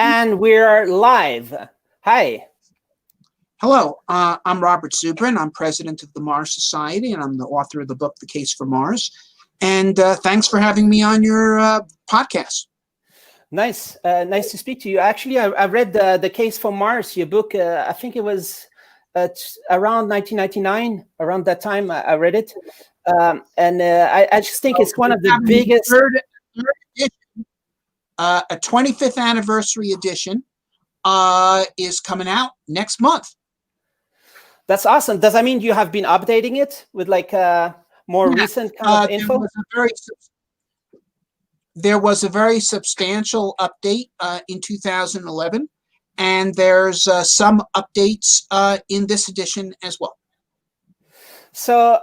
And we're live. Hi. Hello, I'm Robert Zubrin. I'm president of the Mars Society, and I'm the author of the book, The Case for Mars. And thanks for having me on your podcast. Nice. Nice to speak to you. Actually, I read the Case for Mars, your book. I think it was around 1999. Around that time, I read it. I just think it's one of the biggest. Third edition, a 25th anniversary edition is coming out next month. That's awesome. Does that mean you have been updating it with like more recent kind of info? There was a very substantial update in 2011, and there's some updates in this edition as well. So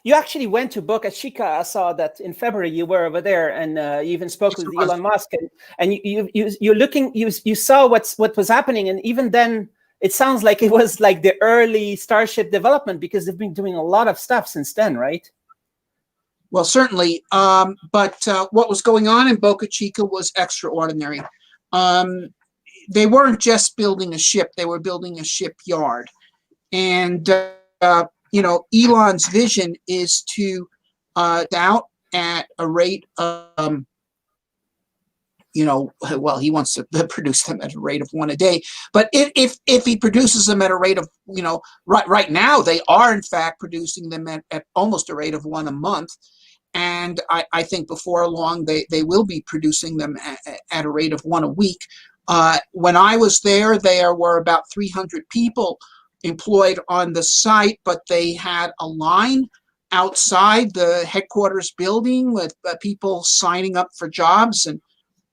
you actually went to Boca Chica. I saw that in February you were over there, and you even spoke with Elon Musk, and you saw what was happening, and even then it sounds like it was like the early Starship development, because they've been doing a lot of stuff since then, right? Well, certainly, but what was going on in Boca Chica was extraordinary. They weren't just building a ship; they were building a shipyard, and you know, Elon's vision is to out at a rate of, you know, well, he wants to produce them at a rate of one a day. But if he produces them at a rate of, you know, right now they are in fact producing them at almost a rate of one a month. And I think before long they will be producing them at a rate of one a week. When I was there were about 300 people employed on the site, but they had a line outside the headquarters building with people signing up for jobs. And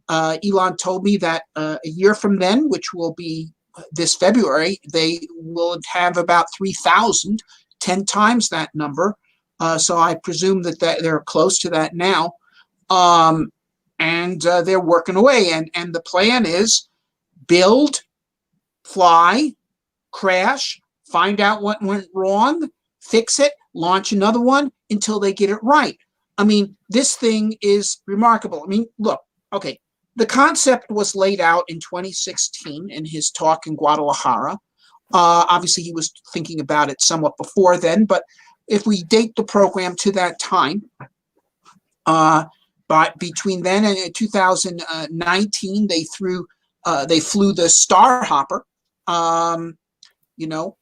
Elon told me that a year from then, which will be this February, they will have about 3,000, 10 times that number. So I presume that they're close to that now. And they're working away. And the plan is build, fly, crash, find out what went wrong, fix it, launch another one until they get it right. I mean, this thing is remarkable. I mean, look, okay, the concept was laid out in 2016 in his talk in Guadalajara. Obviously, he was thinking about it somewhat before then, but if we date the program to that time, but between then and 2019, they flew the Starhopper, you know,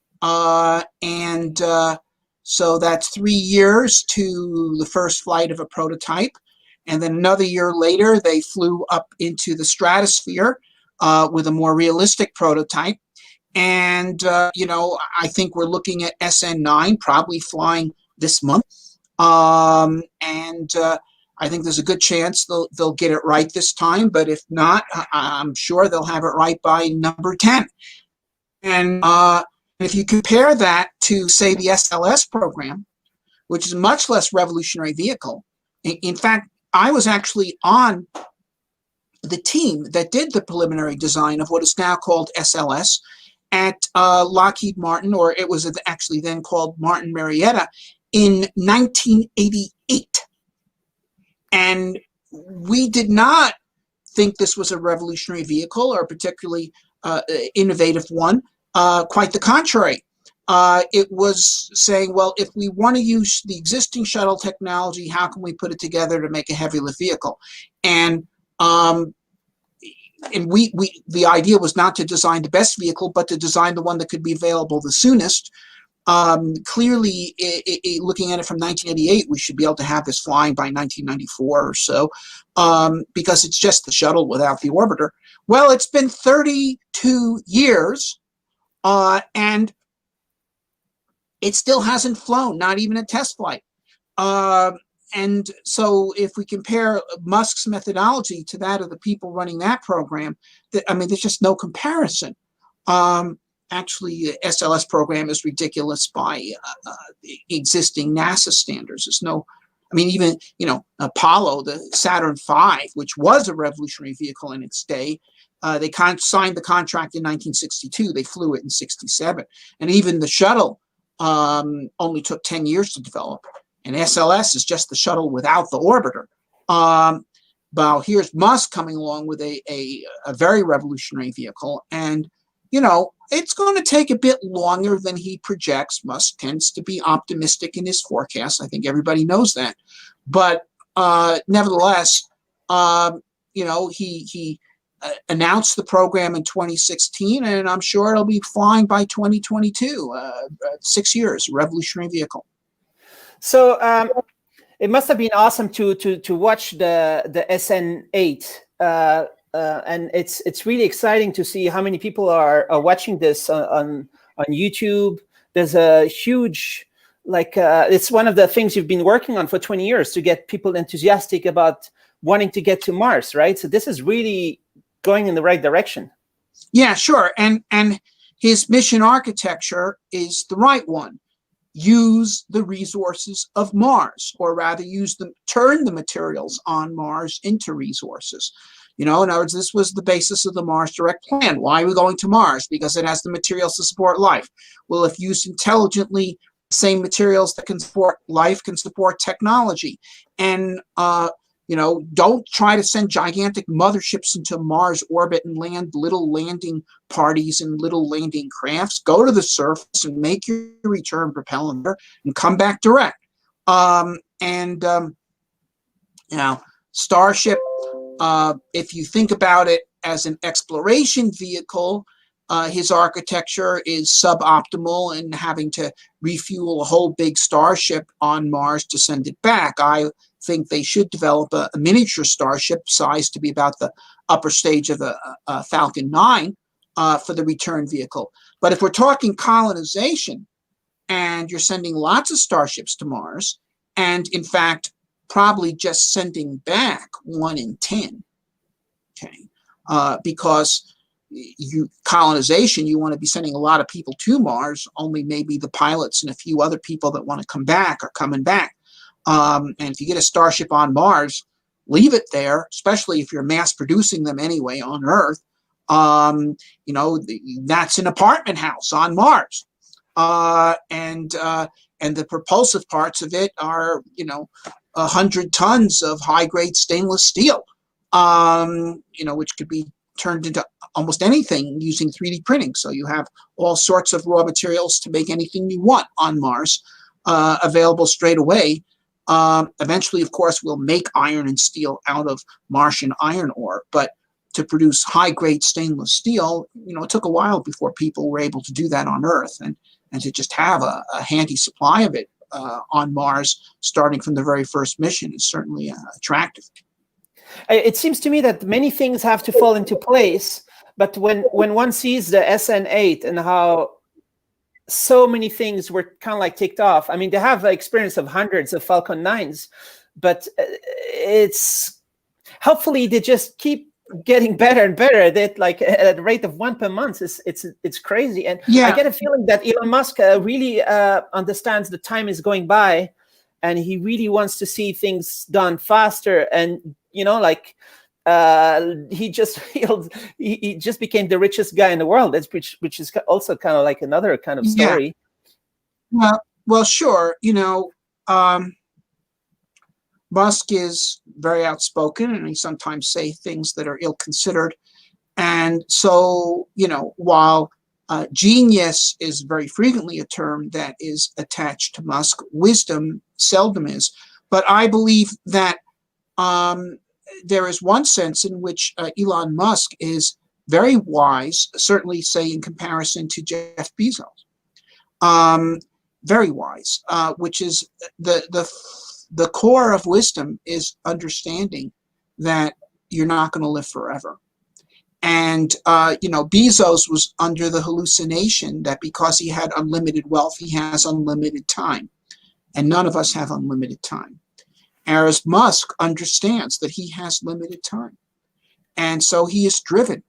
so that's 3 years to the first flight of a prototype. And then another year later, they flew up into the stratosphere with a more realistic prototype. And, you know, I think we're looking at SN9 probably flying this month. I think there's a good chance they'll get it right this time. But if not, I'm sure they'll have it right by number 10. And if you compare that to, say, the SLS program, which is a much less revolutionary vehicle. In fact, I was actually on the team that did the preliminary design of what is now called SLS at Lockheed Martin, or it was actually then called Martin Marietta, in 1988. And we did not think this was a revolutionary vehicle or a particularly innovative one. Quite the contrary. It was saying, well, if we want to use the existing shuttle technology, how can we put it together to make a heavy lift vehicle? And the idea was not to design the best vehicle, but to design the one that could be available the soonest. Clearly, looking at it from 1988, we should be able to have this flying by 1994 or so, because it's just the shuttle without the orbiter. Well, it's been 32 years, and it still hasn't flown, not even a test flight. And so if we compare Musk's methodology to that of the people running that program, I mean, there's just no comparison. Actually, the SLS program is ridiculous by existing NASA standards. There's no, I mean, even, you know, Apollo, the Saturn V, which was a revolutionary vehicle in its day, they signed the contract in 1962. They flew it in 67. And even the shuttle only took 10 years to develop. And SLS is just the shuttle without the orbiter. Well, here's Musk coming along with a very revolutionary vehicle, and you know it's going to take a bit longer than he projects. Musk tends to be optimistic in his forecasts. I think everybody knows that, but nevertheless, he announced the program in 2016, and I'm sure it'll be flying by 2022. 6 years, revolutionary vehicle. So it must have been awesome to watch the SN8, and it's really exciting to see how many people are watching this on YouTube. There's a huge it's one of the things you've been working on for 20 years to get people enthusiastic about wanting to get to Mars, right? So this is really going in the right direction. Yeah, sure. And his mission architecture is the right one. Use the resources of Mars, or rather turn the materials on Mars into resources. In other words, this was the basis of the Mars Direct Plan. Why are we going to Mars? Because it has the materials to support life. Well, if used intelligently, the same materials that can support life can support technology. And don't try to send gigantic motherships into Mars orbit and land little landing parties and little landing crafts. Go to the surface and make your return propellant there and come back direct. Starship, if you think about it as an exploration vehicle, his architecture is suboptimal in having to refuel a whole big Starship on Mars to send it back. I think they should develop a miniature Starship sized to be about the upper stage of the Falcon 9 for the return vehicle. But if we're talking colonization and you're sending lots of Starships to Mars, and in fact, probably just sending back 1 in 10, okay, because colonization, you want to be sending a lot of people to Mars, only maybe the pilots and a few other people that want to come back are coming back. And if you get a Starship on Mars, leave it there, especially if you're mass producing them anyway on Earth. That's an apartment house on Mars. And the propulsive parts of it are, 100 tons of high-grade stainless steel, which could be turned into almost anything using 3D printing. So you have all sorts of raw materials to make anything you want on Mars available straight away. Eventually, of course, we'll make iron and steel out of Martian iron ore, but to produce high-grade stainless steel, it took a while before people were able to do that on Earth, and to just have a handy supply of it on Mars, starting from the very first mission, is certainly attractive. It seems to me that many things have to fall into place, but when one sees the SN8 and how so many things were kind of like ticked off. I mean, they have experience of hundreds of Falcon 9s, but it's hopefully they just keep getting better and better. That like at a rate of 1 per month it's crazy. And yeah. I get a feeling that Elon Musk really understands the time is going by, and he really wants to see things done faster. And he just became the richest guy in the world. Which is also kind of like another kind of story. Yeah. Well, sure. Musk is very outspoken, and he sometimes say things that are ill-considered. And so, while genius is very frequently a term that is attached to Musk, wisdom seldom is. But I believe that there is one sense in which Elon Musk is very wise, certainly, say, in comparison to Jeff Bezos. Very wise, which is the core of wisdom is understanding that you're not going to live forever. And, Bezos was under the hallucination that because he had unlimited wealth, he has unlimited time. And none of us have unlimited time. Whereas Musk understands that he has limited time. And so he is driven.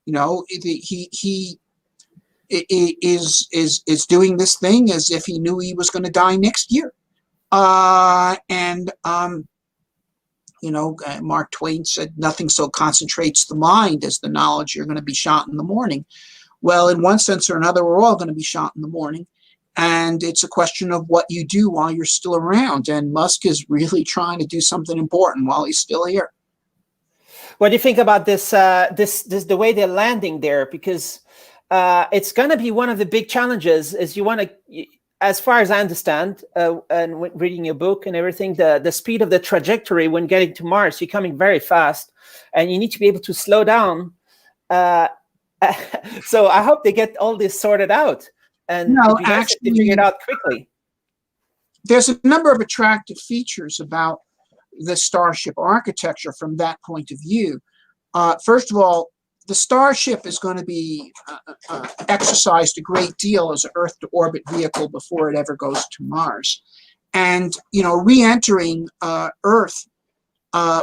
He is doing this thing as if he knew he was going to die next year. Mark Twain said, nothing so concentrates the mind as the knowledge you're going to be shot in the morning. Well, in one sense or another, we're all going to be shot in the morning. And it's a question of what you do while you're still around. And Musk is really trying to do something important while he's still here. What do you think about this? The way they're landing there, because it's going to be one of the big challenges. Is you want to, as far as I understand, and reading your book and everything, the speed of the trajectory when getting to Mars, you're coming very fast, and you need to be able to slow down. So I hope they get all this sorted out, and No, it'd be nice if they figure it out quickly. There's a number of attractive features about the Starship architecture from that point of view. First of all, the Starship is going to be exercised a great deal as an Earth-to-orbit vehicle before it ever goes to Mars. And, re-entering Earth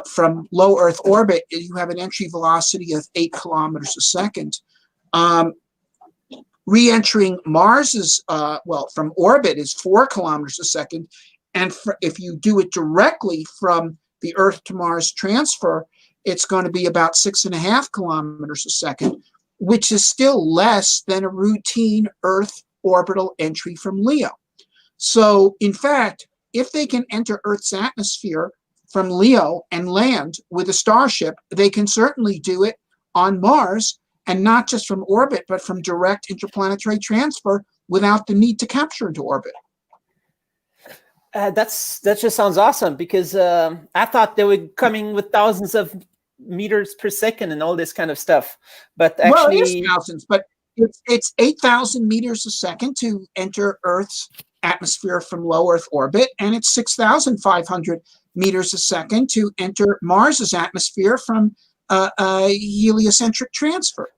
from low Earth orbit, you have an entry velocity of 8 kilometers a second. Re-entering Mars is, from orbit is 4 kilometers a second. And if you do it directly from the Earth to Mars transfer, it's going to be about 6.5 kilometers a second, which is still less than a routine Earth orbital entry from LEO. So, in fact, if they can enter Earth's atmosphere from LEO and land with a Starship, they can certainly do it on Mars, and not just from orbit, but from direct interplanetary transfer without the need to capture into orbit. That just sounds awesome, because I thought they were coming with thousands of meters per second and all this kind of stuff, but actually, well, it is thousands, but it's 8,000 meters a second to enter Earth's atmosphere from low Earth orbit, and it's 6,500 meters a second to enter Mars's atmosphere from a heliocentric transfer.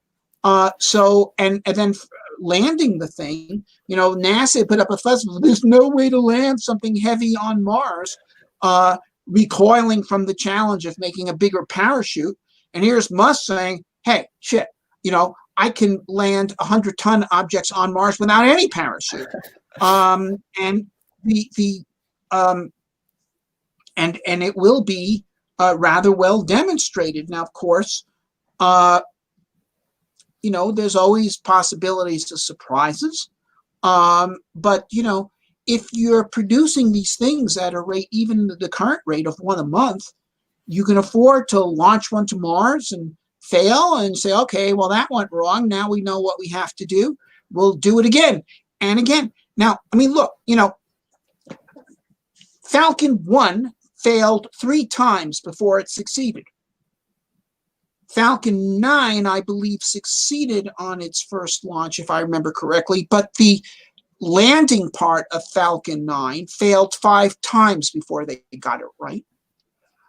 And then landing the thing, NASA put up a fuss. There's no way to land something heavy on Mars, recoiling from the challenge of making a bigger parachute. And here's Musk saying, hey, shit, I can land 100-ton objects on Mars without any parachute. And it will be rather well demonstrated. Now, of course, there's always possibilities of surprises. But, if you're producing these things at a rate, even the current rate of 1 a month, you can afford to launch one to Mars and fail and say, okay, well, that went wrong. Now we know what we have to do. We'll do it again and again. Now, look, Falcon 1 failed 3 times before it succeeded. Falcon 9, I believe, succeeded on its first launch, if I remember correctly, but the landing part of Falcon 9 failed 5 times before they got it right.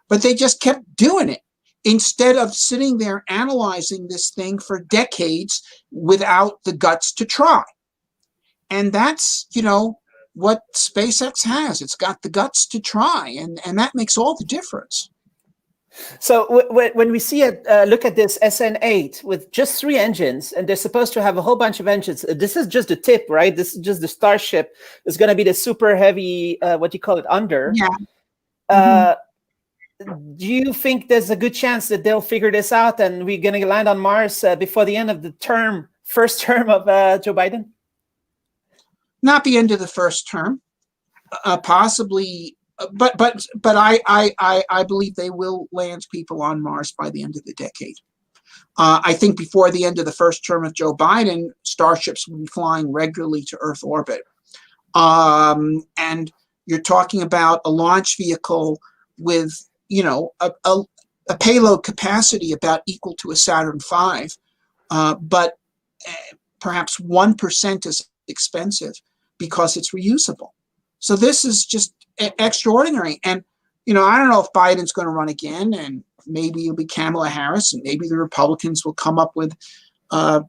But they just kept doing it instead of sitting there analyzing this thing for decades without the guts to try. And that's, what SpaceX has. It's got the guts to try, and that makes all the difference. So when we see look at this SN8 with just 3 engines, and they're supposed to have a whole bunch of engines. This is just the tip, right? This is just the Starship. It's going to be the super heavy, what do you call it, under. Yeah. Do you think there's a good chance that they'll figure this out and we're going to land on Mars before the end of the first term of Joe Biden? Not the end of the first term, possibly. But I believe they will land people on Mars by the end of the decade. I think before the end of the first term of Joe Biden, Starships will be flying regularly to Earth orbit. And you're talking about a launch vehicle with, a payload capacity about equal to a Saturn V, but perhaps 1% as expensive because it's reusable. So this is just extraordinary. And, I don't know if Biden's going to run again, and maybe it'll be Kamala Harris, and maybe the Republicans will come up with a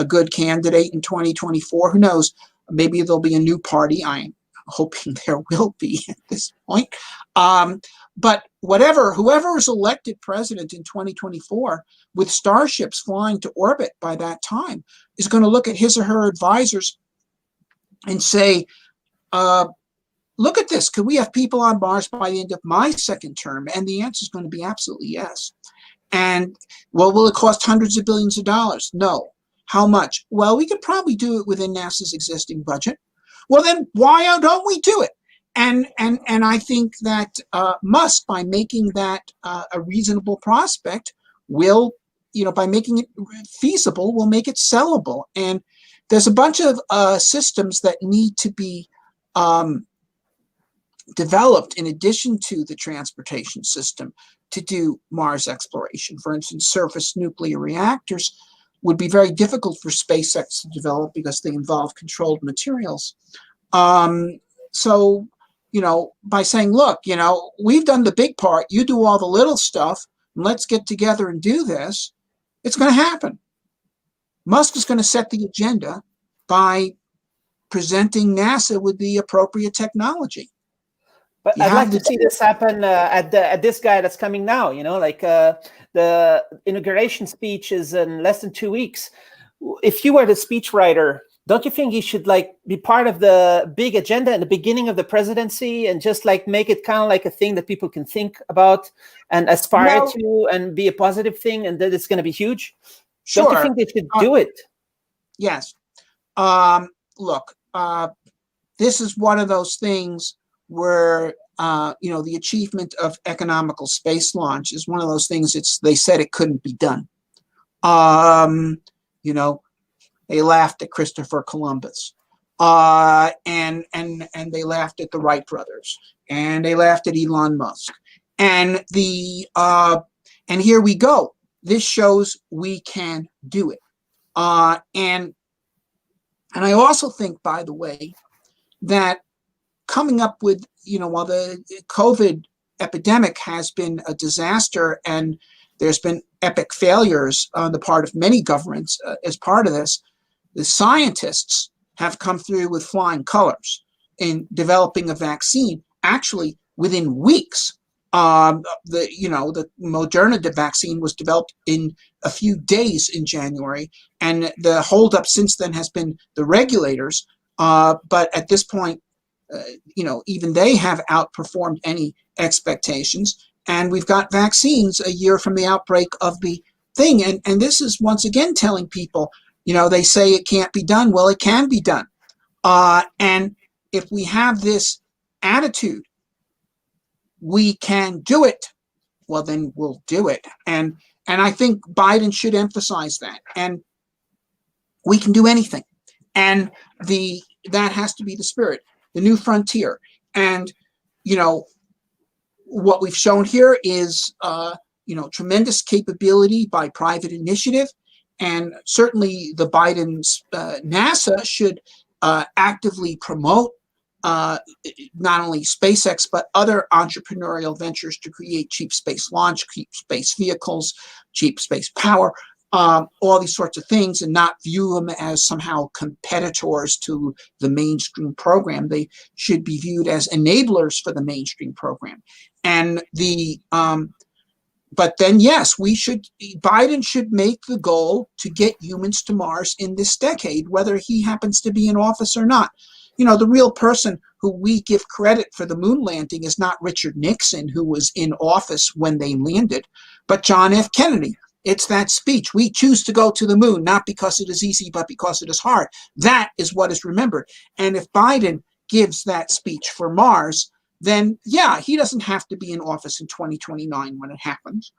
good candidate in 2024. Who knows? Maybe there'll be a new party. I'm hoping there will be at this point. But whoever is elected president in 2024 with Starships flying to orbit by that time is going to look at his or her advisors and say, look at this. Could we have people on Mars by the end of my second term? And the answer is going to be absolutely yes. And, well, will it cost hundreds of billions of dollars? No. How much? Well, we could probably do it within NASA's existing budget. Well, then why don't we do it? And I think that Musk, by making that a reasonable prospect, will, by making it feasible, will make it sellable. And there's a bunch of systems that need to be developed in addition to the transportation system to do Mars exploration. For instance, surface nuclear reactors would be very difficult for SpaceX to develop because they involve controlled materials. So, by saying, look, we've done the big part, you do all the little stuff, and let's get together and do this, it's going to happen. Musk is going to set the agenda by presenting NASA with the appropriate technology. But I'd like to see this happen at this guy that's coming now. The inauguration speech is in less than 2 weeks. If you were the speechwriter, don't you think he should be part of the big agenda in the beginning of the presidency and just make it kind of like a thing that people can think about and aspire to and be a positive thing, and that it's going to be huge? Sure. Don't you think they should do it? Yes. Look, this is one of those things where the achievement of economical space launch is one of those things. They said it couldn't be done. They laughed at Christopher Columbus, and they laughed at the Wright brothers, and they laughed at Elon Musk, and here we go. This shows we can do it, and I also think, by the way, that coming up with, while the COVID epidemic has been a disaster and there's been epic failures on the part of many governments as part of this, the scientists have come through with flying colors in developing a vaccine. Actually, within weeks, the Moderna vaccine was developed in a few days in January, and the holdup since then has been the regulators. But at this point, even they have outperformed any expectations, and we've got vaccines a year from the outbreak of the thing. And this is once again telling people, they say it can't be done. Well, it can be done. And if we have this attitude, we can do it, well, then we'll do it. And I think Biden should emphasize that. And we can do anything. And that has to be the spirit, the new frontier. And, what we've shown here is, tremendous capability by private initiative. And certainly the Biden's NASA should actively promote not only SpaceX, but other entrepreneurial ventures to create cheap space launch, cheap space vehicles, cheap space power, all these sorts of things, and not view them as somehow competitors to the mainstream program. They should be viewed as enablers for the mainstream program. And but then, yes, Biden should make the goal to get humans to Mars in this decade, whether he happens to be in office or not. The real person who we give credit for the moon landing is not Richard Nixon, who was in office when they landed, but John F. Kennedy. It's that speech. We choose to go to the moon, not because it is easy, but because it is hard. That is what is remembered. And if Biden gives that speech for Mars, then yeah, he doesn't have to be in office in 2029 when it happens.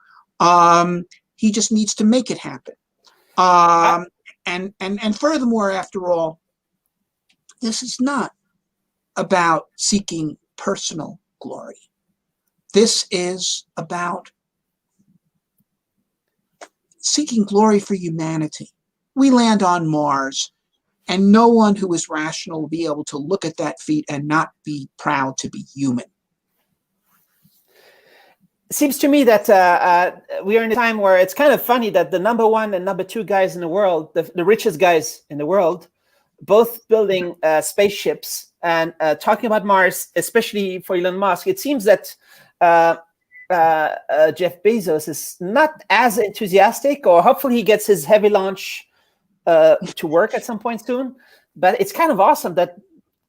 He just needs to make it happen. And furthermore, after all, this is not about seeking personal glory. This is about seeking glory for humanity. We land on Mars, and no one who is rational will be able to look at that feat and not be proud to be human. It seems to me that we are in a time where it's kind of funny that the number one and number two guys in the world, the richest guys in the world, both building spaceships and talking about Mars, especially for Elon Musk. It seems that Jeff Bezos is not as enthusiastic, or hopefully he gets his heavy launch to work at some point soon. But it's kind of awesome that,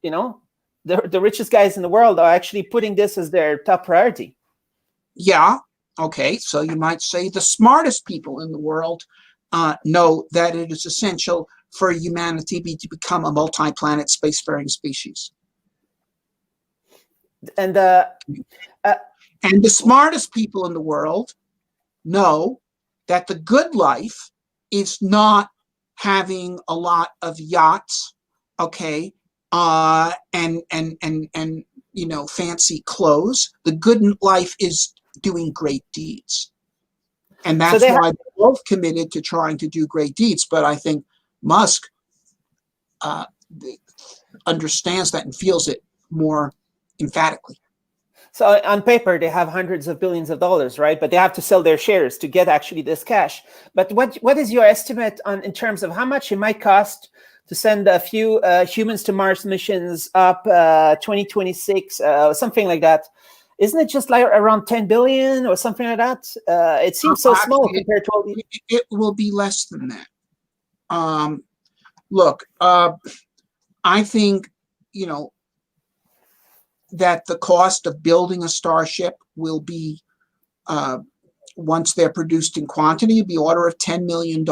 the richest guys in the world are actually putting this as their top priority. Yeah. Okay. So you might say the smartest people in the world know that it is essential for humanity to become a multi-planet spacefaring species. And And the smartest people in the world know that the good life is not having a lot of yachts, okay, and fancy clothes. The good life is doing great deeds, and so that's they why they're both committed to trying to do great deeds. But I think Musk understands that and feels it more emphatically. So on paper, they have hundreds of billions of dollars, right? But they have to sell their shares to get actually this cash. But what is your estimate in terms of how much it might cost to send a few humans to Mars missions up 2026, something like that? Isn't it just like around 10 billion or something like that? It seems so small compared to all the... It will be less than that. Look, I think, that the cost of building a Starship will be, once they're produced in quantity, the order of $10 million.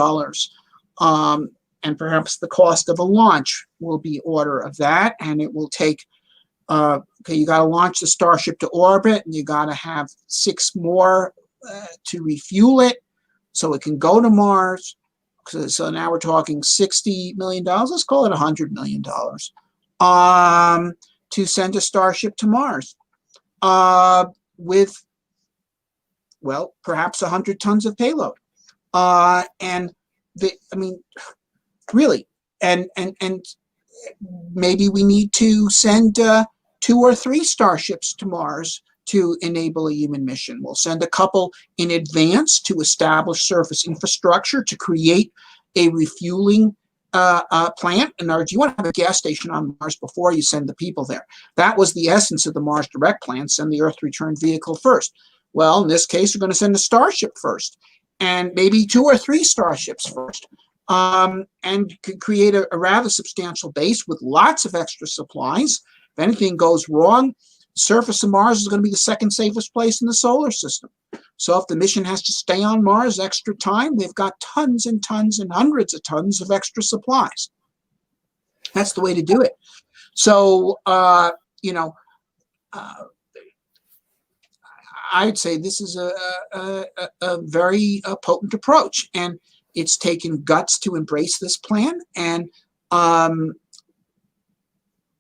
And perhaps the cost of a launch will be order of that. And it will take, you got to launch the Starship to orbit, and you got to have 6 more to refuel it so it can go to Mars. So now we're talking $60 million. Let's call it $100 million. To send a Starship to Mars with, well, perhaps 100 tons of payload. Really, and maybe we need to send 2 or 3 Starships to Mars to enable a human mission. We'll send a couple in advance to establish surface infrastructure to create a refueling plant. In other words, you want to have a gas station on Mars before you send the people there. That was the essence of the Mars Direct plan, send the Earth return vehicle first. Well, in this case, we're going to send a Starship first, and maybe 2 or 3 Starships first, and could create a rather substantial base with lots of extra supplies. If anything goes wrong, the surface of Mars is going to be the second safest place in the solar system. So if the mission has to stay on Mars extra time, they've got tons and tons and hundreds of tons of extra supplies. That's the way to do it. So, I'd say this is a very potent approach, and it's taken guts to embrace this plan. And,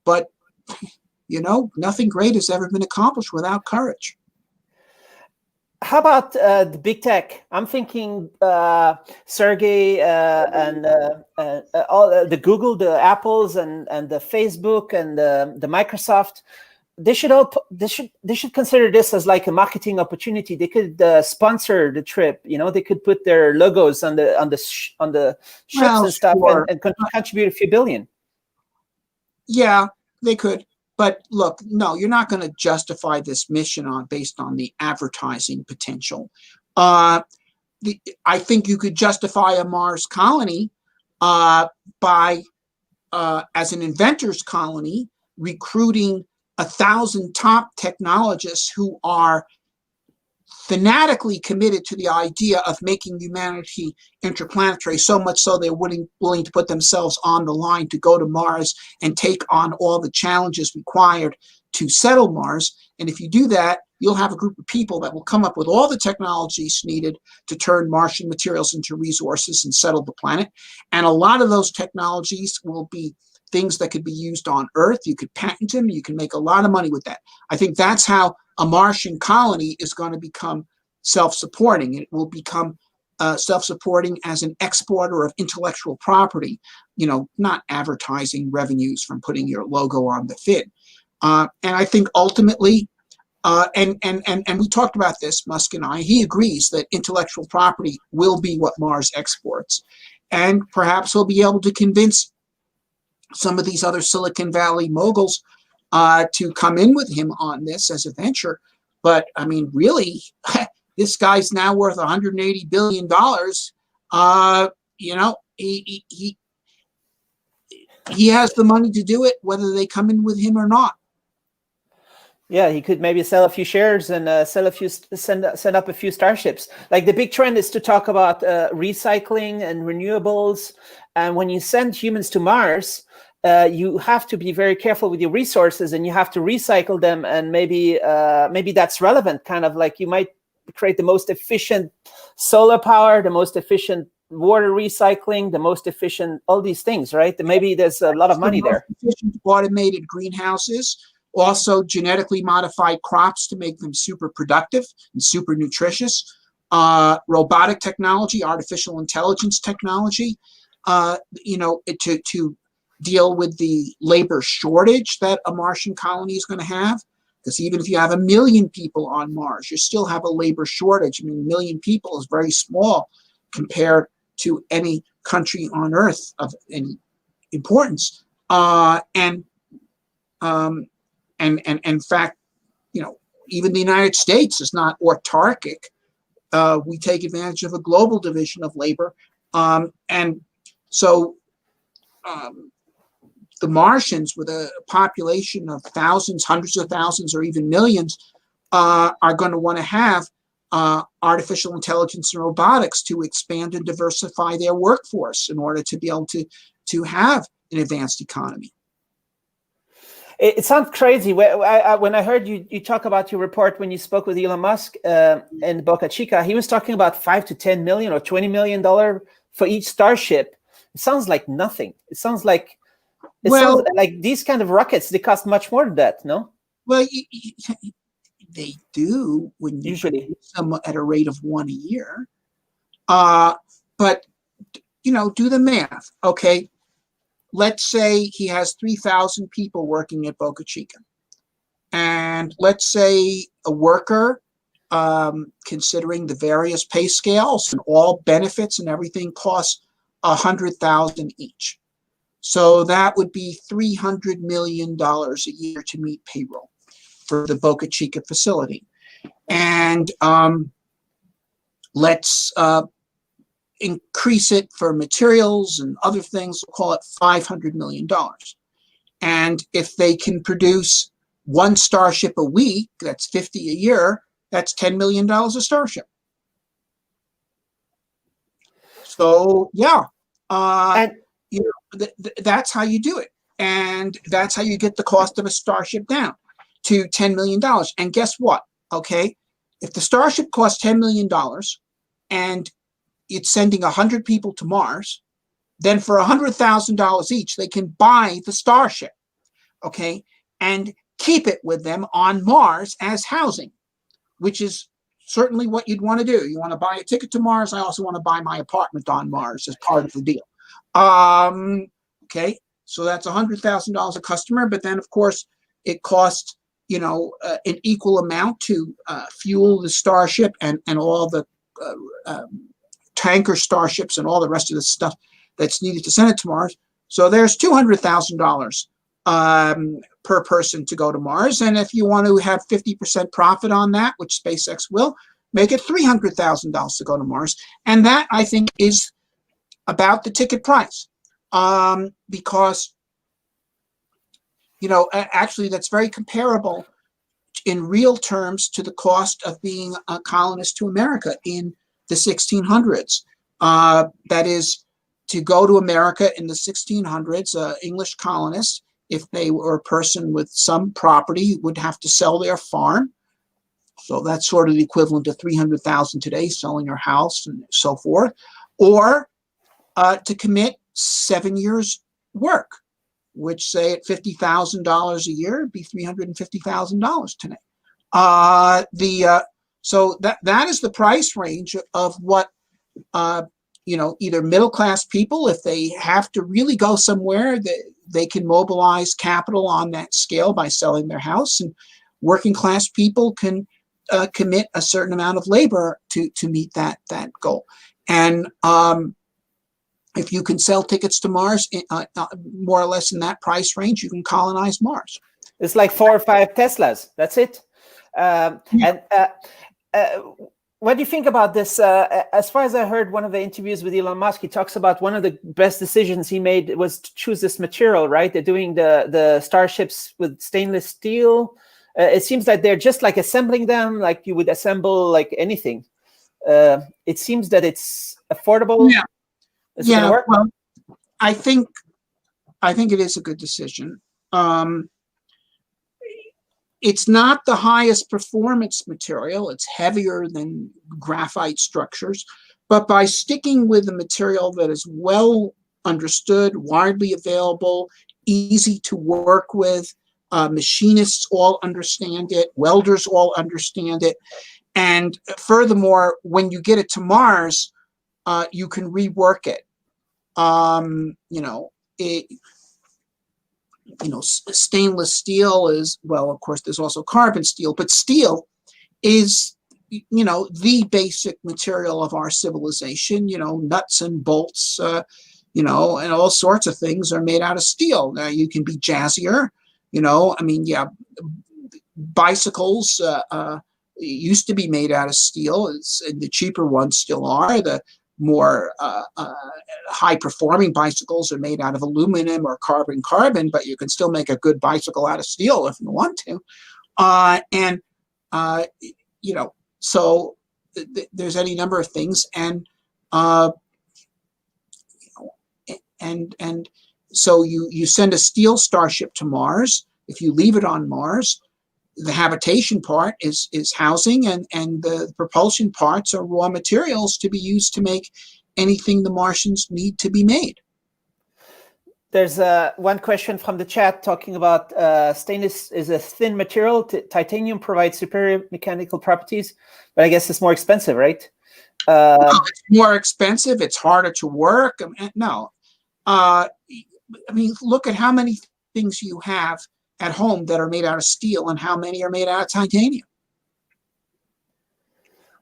but, nothing great has ever been accomplished without courage. How about the big tech? I'm thinking Sergey and all the Google, the Apples, and the Facebook and the Microsoft. They should consider this as like a marketing opportunity. They could sponsor the trip. They could put their logos on the ships and stuff, sure, and contribute a few billion. Yeah, they could. But look, no, you're not going to justify this mission based on the advertising potential. I think you could justify a Mars colony by, as an inventor's colony, recruiting 1,000 top technologists who are fanatically committed to the idea of making humanity interplanetary, so much so they're willing to put themselves on the line to go to Mars and take on all the challenges required to settle Mars. And if you do that, you'll have a group of people that will come up with all the technologies needed to turn Martian materials into resources and settle the planet. And a lot of those technologies will be things that could be used on Earth. You could patent them. You can make a lot of money with that. I think that's how a Martian colony is going to become self-supporting. It will become self-supporting as an exporter of intellectual property, not advertising revenues from putting your logo on the fin. And I think ultimately, and we talked about this, Musk and I, he agrees that intellectual property will be what Mars exports. And perhaps he'll be able to convince some of these other Silicon Valley moguls to come in with him on this as a venture. But I mean, really, this guy's now worth $180 billion. He has the money to do it, whether they come in with him or not. Yeah, he could maybe sell a few shares and send up a few Starships. Like the big trend is to talk about recycling and renewables. And when you send humans to Mars, you have to be very careful with your resources, and you have to recycle them. And maybe that's relevant. Kind of like you might create the most efficient solar power, the most efficient water recycling, the most efficient all these things, right? Maybe there's a lot of money there. Efficient automated greenhouses, also genetically modified crops to make them super productive and super nutritious. Robotic technology, artificial intelligence technology, to deal with the labor shortage that a Martian colony is going to have. Because even if you have 1 million people on Mars, you still have a labor shortage. I mean, 1 million people is very small compared to any country on Earth of any importance. And in fact, even the United States is not autarkic. We take advantage of a global division of labor. And so the Martians, with a population of thousands, hundreds of thousands, or even millions, are going to want to have artificial intelligence and robotics to expand and diversify their workforce in order to be able to have an advanced economy. It sounds crazy. When I heard you talk about your report when you spoke with Elon Musk in Boca Chica, he was talking about $5 to $10 million or $20 million for each Starship. It sounds like nothing. It sounds like these kind of rockets, they cost much more than that, no? Well, they do when you usually produce them at a rate of 1 a year. But do the math. Okay, let's say he has 3,000 people working at Boca Chica, and let's say a worker, considering the various pay scales and all benefits and everything, costs $100,000 each. So that would be $300 million a year to meet payroll for the Boca Chica facility. And let's increase it for materials and other things, we'll call it $500 million. And if they can produce 1 Starship a week, that's 50 a year, that's $10 million a Starship. So, yeah. That's how you do it. And that's how you get the cost of a Starship down to $10 million. And guess what? Okay, if the Starship costs $10 million and it's sending 100 people to Mars, then for $100,000 each, they can buy the Starship, okay, and keep it with them on Mars as housing, which is certainly what you'd want to do. You want to buy a ticket to Mars. I also want to buy my apartment on Mars as part of the deal. Okay, so that's $100,000 a customer, but then of course it costs an equal amount to fuel the Starship and all the tanker Starships and all the rest of the stuff that's needed to send it to Mars. So there's $200,000 per person to go to Mars, and if you want to have 50% profit on that, which SpaceX will, make it $300,000 to go to Mars, and that I think is about the ticket price, because actually that's very comparable in real terms to the cost of being a colonist to America in the 1600s. That is, to go to America in the 1600s, English colonists, if they were a person with some property, would have to sell their farm. So that's sort of the equivalent of $300,000 today, selling your house and so forth, or to commit 7 years' work, which, say, at $50,000 a year, would be $350,000 today. So that is the price range of what either middle-class people, if they have to really go somewhere, they can mobilize capital on that scale by selling their house, and working-class people can commit a certain amount of labor to meet that goal. And if you can sell tickets to Mars, more or less in that price range, you can colonize Mars. It's like 4 or 5 Teslas. That's it. What do you think about this? As far as I heard, one of the interviews with Elon Musk, he talks about one of the best decisions he made was to choose this material, right? They're doing the Starships with stainless steel. It seems like they're just like assembling them like you would assemble like anything. It seems that it's affordable. Yeah. Well, I think I think it is a good decision. It's not the highest performance material. It's heavier than graphite structures. But by sticking with a material that is well understood, widely available, easy to work with, machinists all understand it, welders all understand it. And furthermore, when you get it to Mars, you can rework it. Stainless steel is, well, of course, there's also carbon steel, but steel is, the basic material of our civilization. Nuts and bolts, and all sorts of things are made out of steel. Now, you can be jazzier, bicycles used to be made out of steel. The cheaper ones still are. The more high-performing bicycles are made out of aluminum or carbon, but you can still make a good bicycle out of steel if you want to. So there's any number of things, and so you send a steel starship to Mars. If you leave it on Mars, the habitation part is housing, and the propulsion parts are raw materials to be used to make anything the Martians need to be made. There's one question from the chat talking about stainless is a thin material. Titanium provides superior mechanical properties, but I guess it's more expensive, right? It's more expensive. It's harder to work. No. Look at how many things you have at home that are made out of steel and how many are made out of titanium.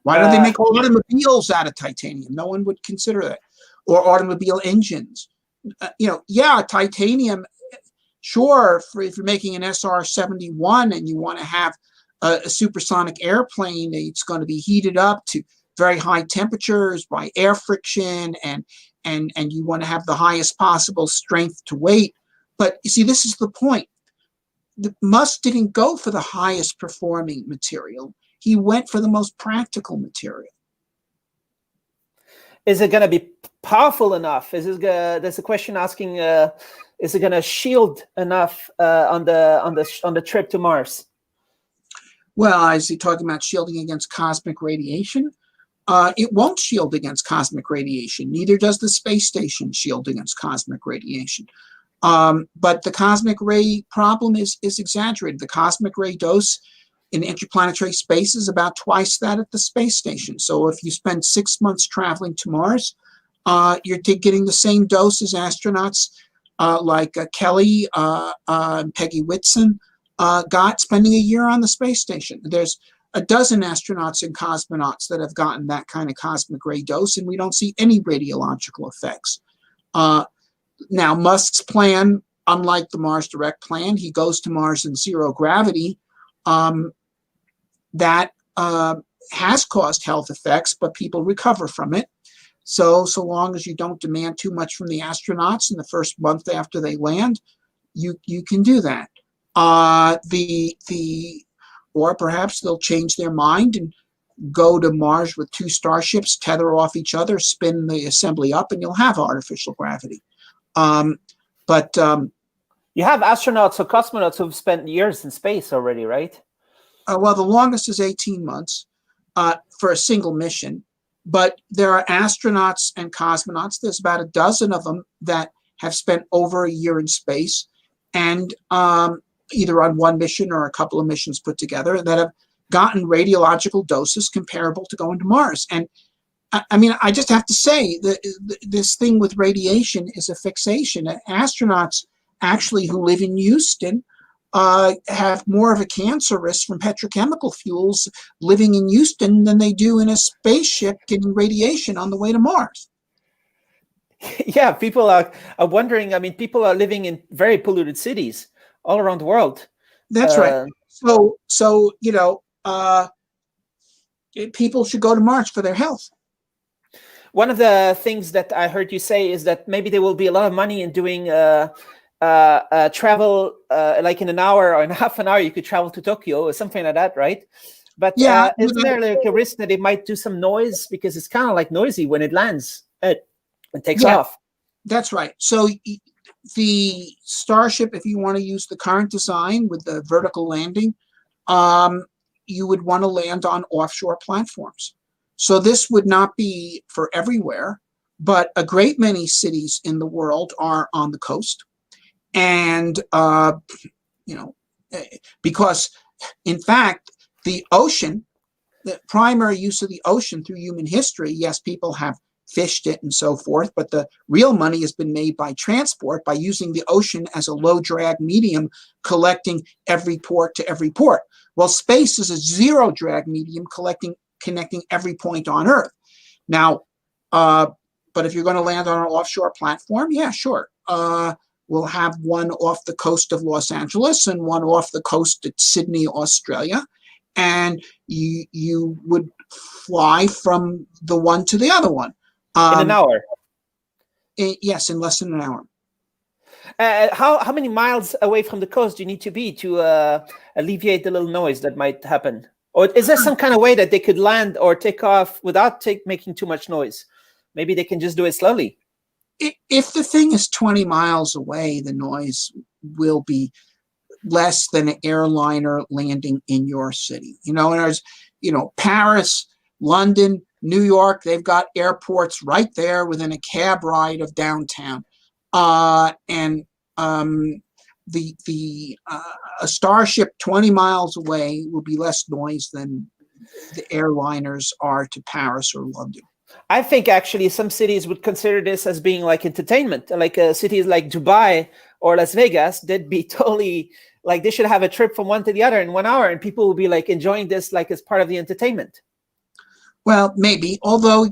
Why don't they make automobiles out of titanium? No one would consider that. Or automobile engines. Titanium, sure, if you're making an SR-71 and you want to have a supersonic airplane, it's going to be heated up to very high temperatures by air friction, and you want to have the highest possible strength to weight. But you see, this is the point. Musk didn't go for the highest performing material. He went for the most practical material. Is it going to be powerful enough? There's a question asking, is it going to shield enough on the trip to Mars? Well, is he talking about shielding against cosmic radiation? It won't shield against cosmic radiation. Neither does the space station shield against cosmic radiation. But the cosmic ray problem is exaggerated. The cosmic ray dose in interplanetary space is about twice that at the space station. So if you spend 6 months traveling to Mars, you're getting the same dose as astronauts like Kelly and Peggy Whitson got spending a year on the space station. There's a dozen astronauts and cosmonauts that have gotten that kind of cosmic ray dose, and we don't see any radiological effects. Now, Musk's plan, unlike the Mars Direct plan, he goes to Mars in zero gravity. That has caused health effects, but people recover from it. So long as you don't demand too much from the astronauts in the first month after they land, you can do that. Or perhaps they'll change their mind and go to Mars with 2 starships, tether off each other, spin the assembly up, and you'll have artificial gravity. You have astronauts or cosmonauts who've spent years in space already, right? Well, the longest is 18 months for a single mission. But there are astronauts and cosmonauts. There's about a dozen of them that have spent over a year in space, and either on one mission or a couple of missions put together, that have gotten radiological doses comparable to going to Mars. And I just have to say that this thing with radiation is a fixation. Astronauts actually who live in Houston have more of a cancer risk from petrochemical fuels living in Houston than they do in a spaceship getting radiation on the way to Mars. Yeah, people are wondering. People are living in very polluted cities all around the world. That's right. So people should go to Mars for their health. One of the things that I heard you say is that maybe there will be a lot of money in doing travel, like in an hour or in half an hour, you could travel to Tokyo or something like that, right? But isn't there like a risk that it might do some noise, because it's kind of like noisy when it lands and takes off? That's right. So the Starship, if you want to use the current design with the vertical landing, you would want to land on offshore platforms. So this would not be for everywhere, but a great many cities in the world are on the coast. And, because in fact, the ocean, the primary use of the ocean through human history, yes, people have fished it and so forth, but the real money has been made by transport, by using the ocean as a low drag medium, collecting every port to every port. Well, space is a zero drag medium, connecting every point on Earth. Now, but if you're going to land on an offshore platform, yeah, sure. We'll have one off the coast of Los Angeles and one off the coast at Sydney, Australia. And you would fly from the one to the other one. In an hour? Yes, in less than an hour. How many miles away from the coast do you need to be to alleviate the little noise that might happen? Or is there some kind of way that they could land or take off without making too much noise? Maybe they can just do it slowly. If the thing is 20 miles away, the noise will be less than an airliner landing in your city. And there's, Paris, London, New York, they've got airports right there within a cab ride of downtown. A Starship 20 miles away will be less noise than the airliners are to Paris or London. I think actually some cities would consider this as being like entertainment, like cities like Dubai or Las Vegas. They'd be totally like, they should have a trip from one to the other in 1 hour, and people will be like enjoying this like as part of the entertainment. Well, maybe, although,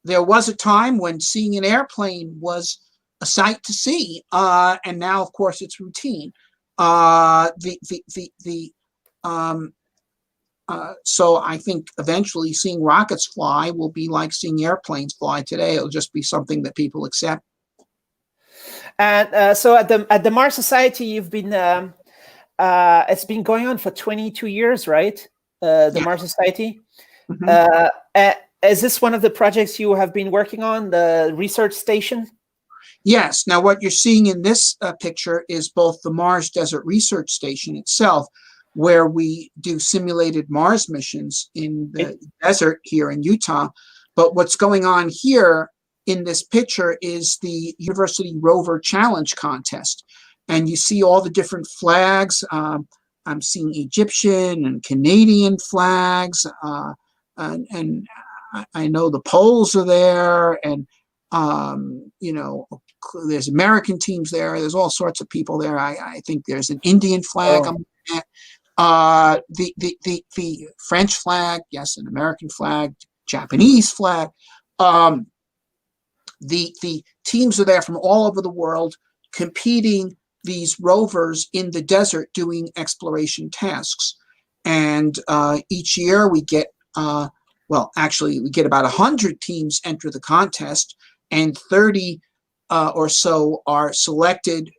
there was a time when seeing an airplane was a sight to see, and now, of course, it's routine. So I think eventually seeing rockets fly will be like seeing airplanes fly today. It'll just be something that people accept. And so at the Mars Society, you've been it's been going on for 22 years, right? The Mars Society. Mm-hmm. Is this one of the projects you have been working on, the research station? Yes. Now, what you're seeing in this picture is both the Mars Desert Research Station itself, where we do simulated Mars missions in the desert here in Utah. But what's going on here in this picture is the University Rover Challenge Contest. And you see all the different flags. I'm seeing Egyptian and Canadian flags. And I know the Poles are there. And, there's American teams there. There's all sorts of people there. I think there's an Indian flag. Oh. I'm looking at. The French flag, yes, an American flag, Japanese flag. The teams are there from all over the world competing these rovers in the desert doing exploration tasks. And each year we get, we get about 100 teams enter the contest, and 30 or so are selected,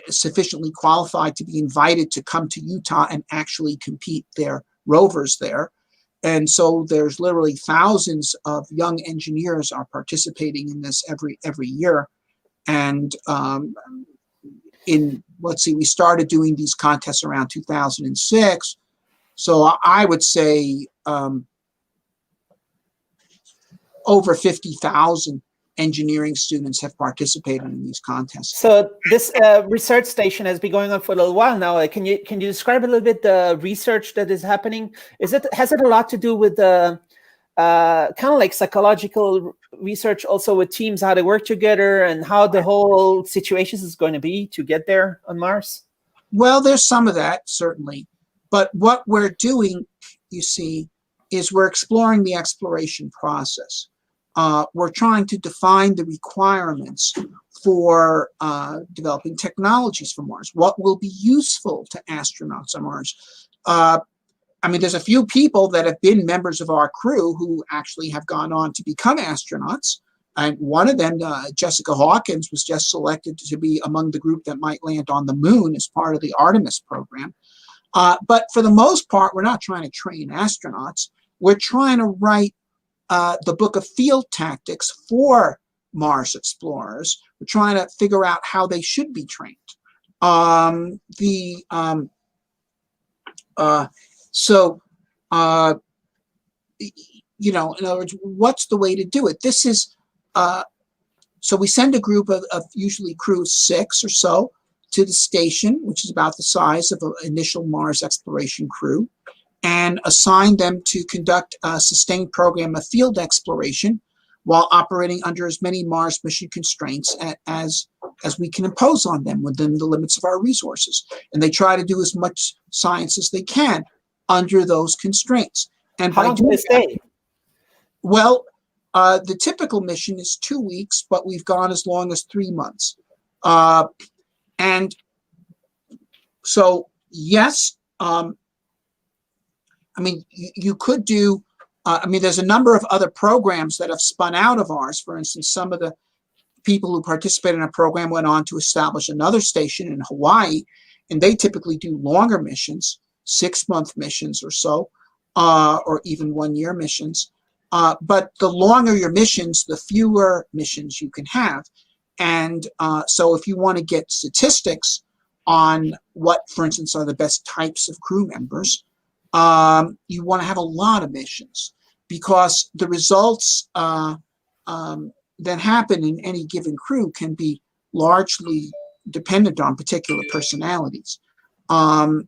sufficiently qualified to be invited to come to Utah and actually compete their rovers there. And so there's literally thousands of young engineers are participating in this every year. And we started doing these contests around 2006. So I would say over 50,000 engineering students have participated in these contests. So this research station has been going on for a little while now. Can you describe a little bit the research that is happening? Has it a lot to do with the kind of like psychological research, also with teams, how they work together and how the whole situation is going to be to get there on Mars? Well, there's some of that, certainly. But what we're doing, you see, is we're exploring the exploration process. We're trying to define the requirements for developing technologies for Mars. What will be useful to astronauts on Mars? There's a few people that have been members of our crew who actually have gone on to become astronauts. And one of them, Jessica Hawkins, was just selected to be among the group that might land on the moon as part of the Artemis program. But for the most part, we're not trying to train astronauts. We're trying to write the book of field tactics for Mars explorers. We're trying to figure out how they should be trained. You know, in other words, what's the way to do it? This is, so we send a group of usually crew 6 or so to the station, which is about the size of an initial Mars exploration crew, and assign them to conduct a sustained program of field exploration while operating under as many Mars mission constraints as we can impose on them within the limits of our resources. And they try to do as much science as they can under those constraints. And how long do they stay? Well, the typical mission is 2 weeks, but we've gone as long as 3 months. And so, yes, I mean, you could do, I mean, there's a number of other programs that have spun out of ours. For instance, some of the people who participated in a program went on to establish another station in Hawaii, and they typically do longer missions, 6-month missions or so, or even 1-year missions. But the longer your missions, the fewer missions you can have. And so if you want to get statistics on what, for instance, are the best types of crew members, you want to have a lot of missions, because the results that happen in any given crew can be largely dependent on particular personalities. You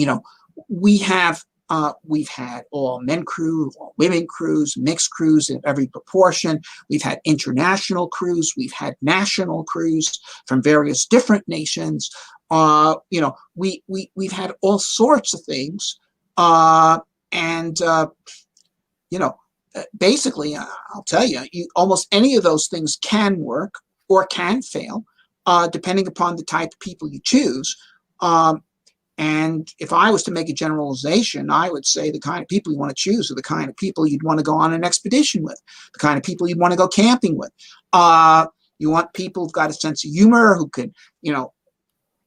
know, we've had all men crew, all women crews, mixed crews in every proportion. We've had international crews. We've had national crews from various different nations. You know, we've had all sorts of things. You know, basically, I'll tell you, almost any of those things can work or can fail, depending upon the type of people you choose. And if I was to make a generalization, I would say the kind of people you want to choose are the kind of people you'd want to go on an expedition with, the kind of people you'd want to go camping with. You want people who've got a sense of humor, who can, you know,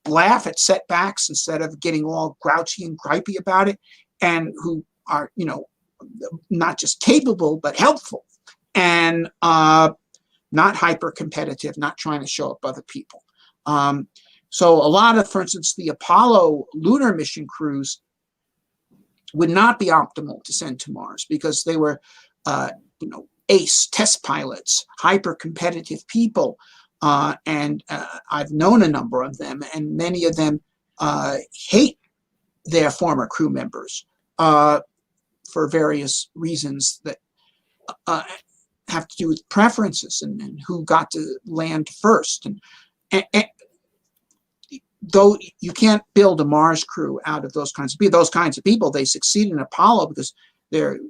laugh at setbacks instead of getting all grouchy and gripey about it, and who are, you know, not just capable, but helpful, and not hyper competitive, not trying to show up other people. So a lot of, for instance, the Apollo lunar mission crews would not be optimal to send to Mars, because they were, you know, ace test pilots, hyper competitive people. And I've known a number of them, and many of them hate their former crew members for various reasons that have to do with preferences and who got to land first. And though you can't build a Mars crew out of those kinds of people, they succeed in Apollo because they're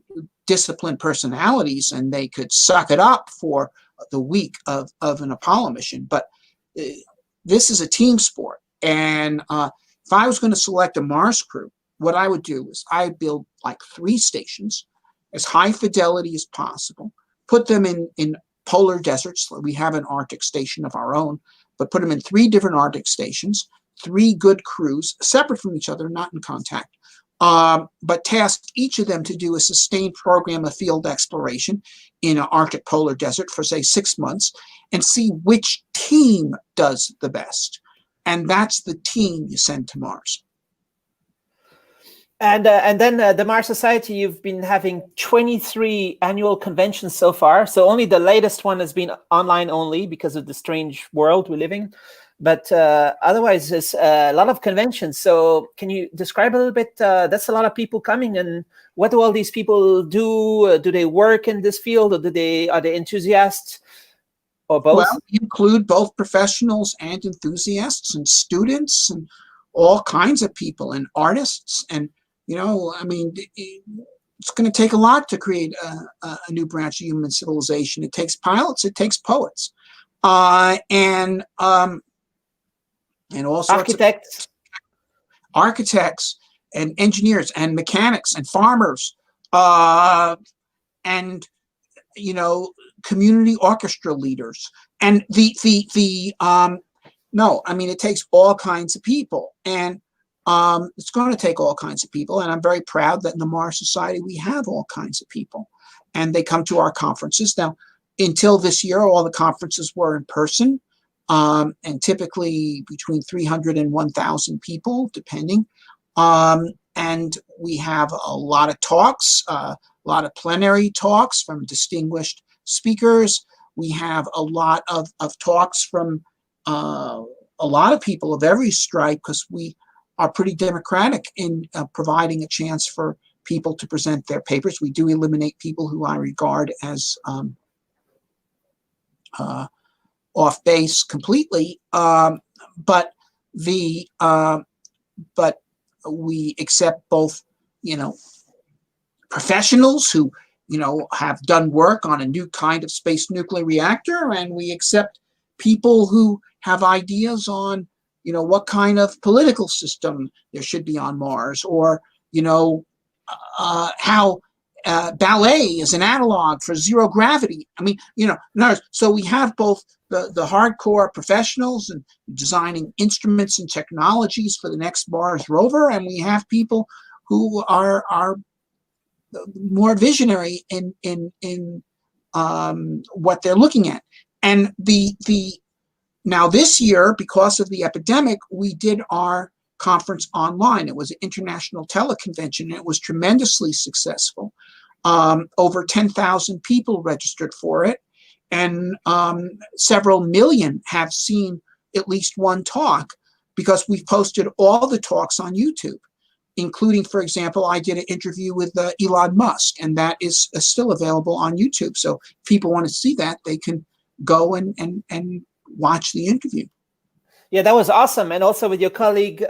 disciplined personalities and they could suck it up for the week of an Apollo mission. But this is a team sport. And if I was going to select a Mars crew, what I would do is I'd build like 3 stations, as high fidelity as possible, put them in polar deserts. We have an Arctic station of our own, but put them in 3 different Arctic stations, 3 good crews, separate from each other, not in contact, but tasked each of them to do a sustained program of field exploration in an Arctic polar desert for, say, 6 months, and see which team does the best. And that's the team you send to Mars. And then the Mars Society, you've been having 23 annual conventions so far. So only the latest one has been online only because of the strange world we live in. But otherwise, there's a lot of conventions. So can you describe a little bit? That's a lot of people coming. And what do all these people do? Do they work in this field, or are they enthusiasts, or both? Well, we include both professionals and enthusiasts and students and all kinds of people and artists. And, you know, I mean, it's going to take a lot to create a new branch of human civilization. It takes pilots, it takes poets, and all sorts of architects and engineers and mechanics and farmers, and, you know, community orchestra leaders. And no, I mean, it takes all kinds of people, and it's going to take all kinds of people. And I'm very proud that in the Mars Society we have all kinds of people. and they come to our conferences. Now, until this year, all the conferences were in person, and typically between 300 and 1,000 people, depending. And we have a lot of talks, a lot of plenary talks from distinguished speakers. We have a lot of talks from a lot of people of every stripe, because we are pretty democratic in providing a chance for people to present their papers. We do eliminate people who I regard as off base completely, but we accept both, professionals who, have done work on a new kind of space nuclear reactor, and we accept people who have ideas on, what kind of political system there should be on Mars, or, how ballet is an analog for zero gravity. I mean, so we have both the hardcore professionals and designing instruments and technologies for the next Mars rover, and we have people who are more visionary in what they're looking at. And now this year, because of the epidemic, we did our conference online. It was an international teleconvention, and it was tremendously successful. Over 10,000 people registered for it, and several million have seen at least one talk, because we've posted all the talks on YouTube, including, for example, I did an interview with Elon Musk, and that is still available on YouTube. So if people want to see that, they can go and watch the interview. Yeah, that was awesome. And also with your colleague,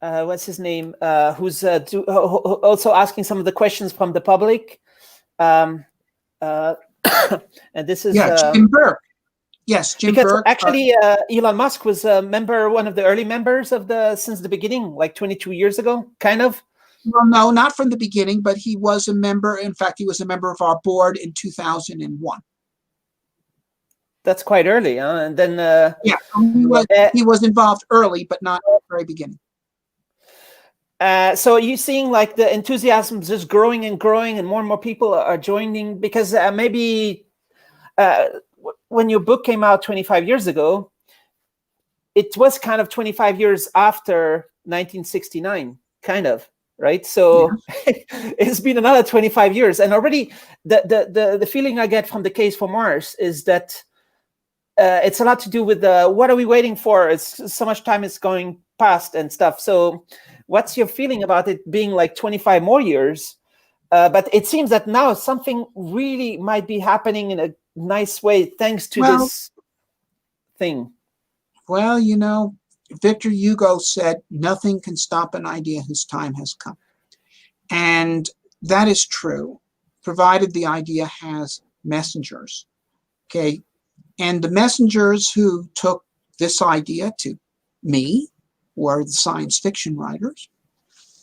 what's his name, who's also asking some of the questions from the public. And this is Jim Burke. Yes, Jim Burke. Actually, Elon Musk was a member, one of the early members of since the beginning, like 22 years ago, kind of. Well, no, not from the beginning, but he was a member. In fact, he was a member of our board in 2001. That's quite early, huh? And then he was involved early, but not at the very beginning. So are you seeing like the enthusiasm just growing and growing, and more people are joining? Because maybe when your book came out 25 years ago, it was kind of 25 years after 1969, kind of, right? So it's been another 25 years, and already the feeling I get from the case for Mars is that it's a lot to do with what are we waiting for? It's so much time is going past and stuff. So what's your feeling about it being like 25 more years? But it seems that now something really might be happening in a nice way thanks to this thing. Well, Victor Hugo said, nothing can stop an idea whose time has come. And that is true, provided the idea has messengers. Okay. And the messengers who took this idea to me were the science fiction writers,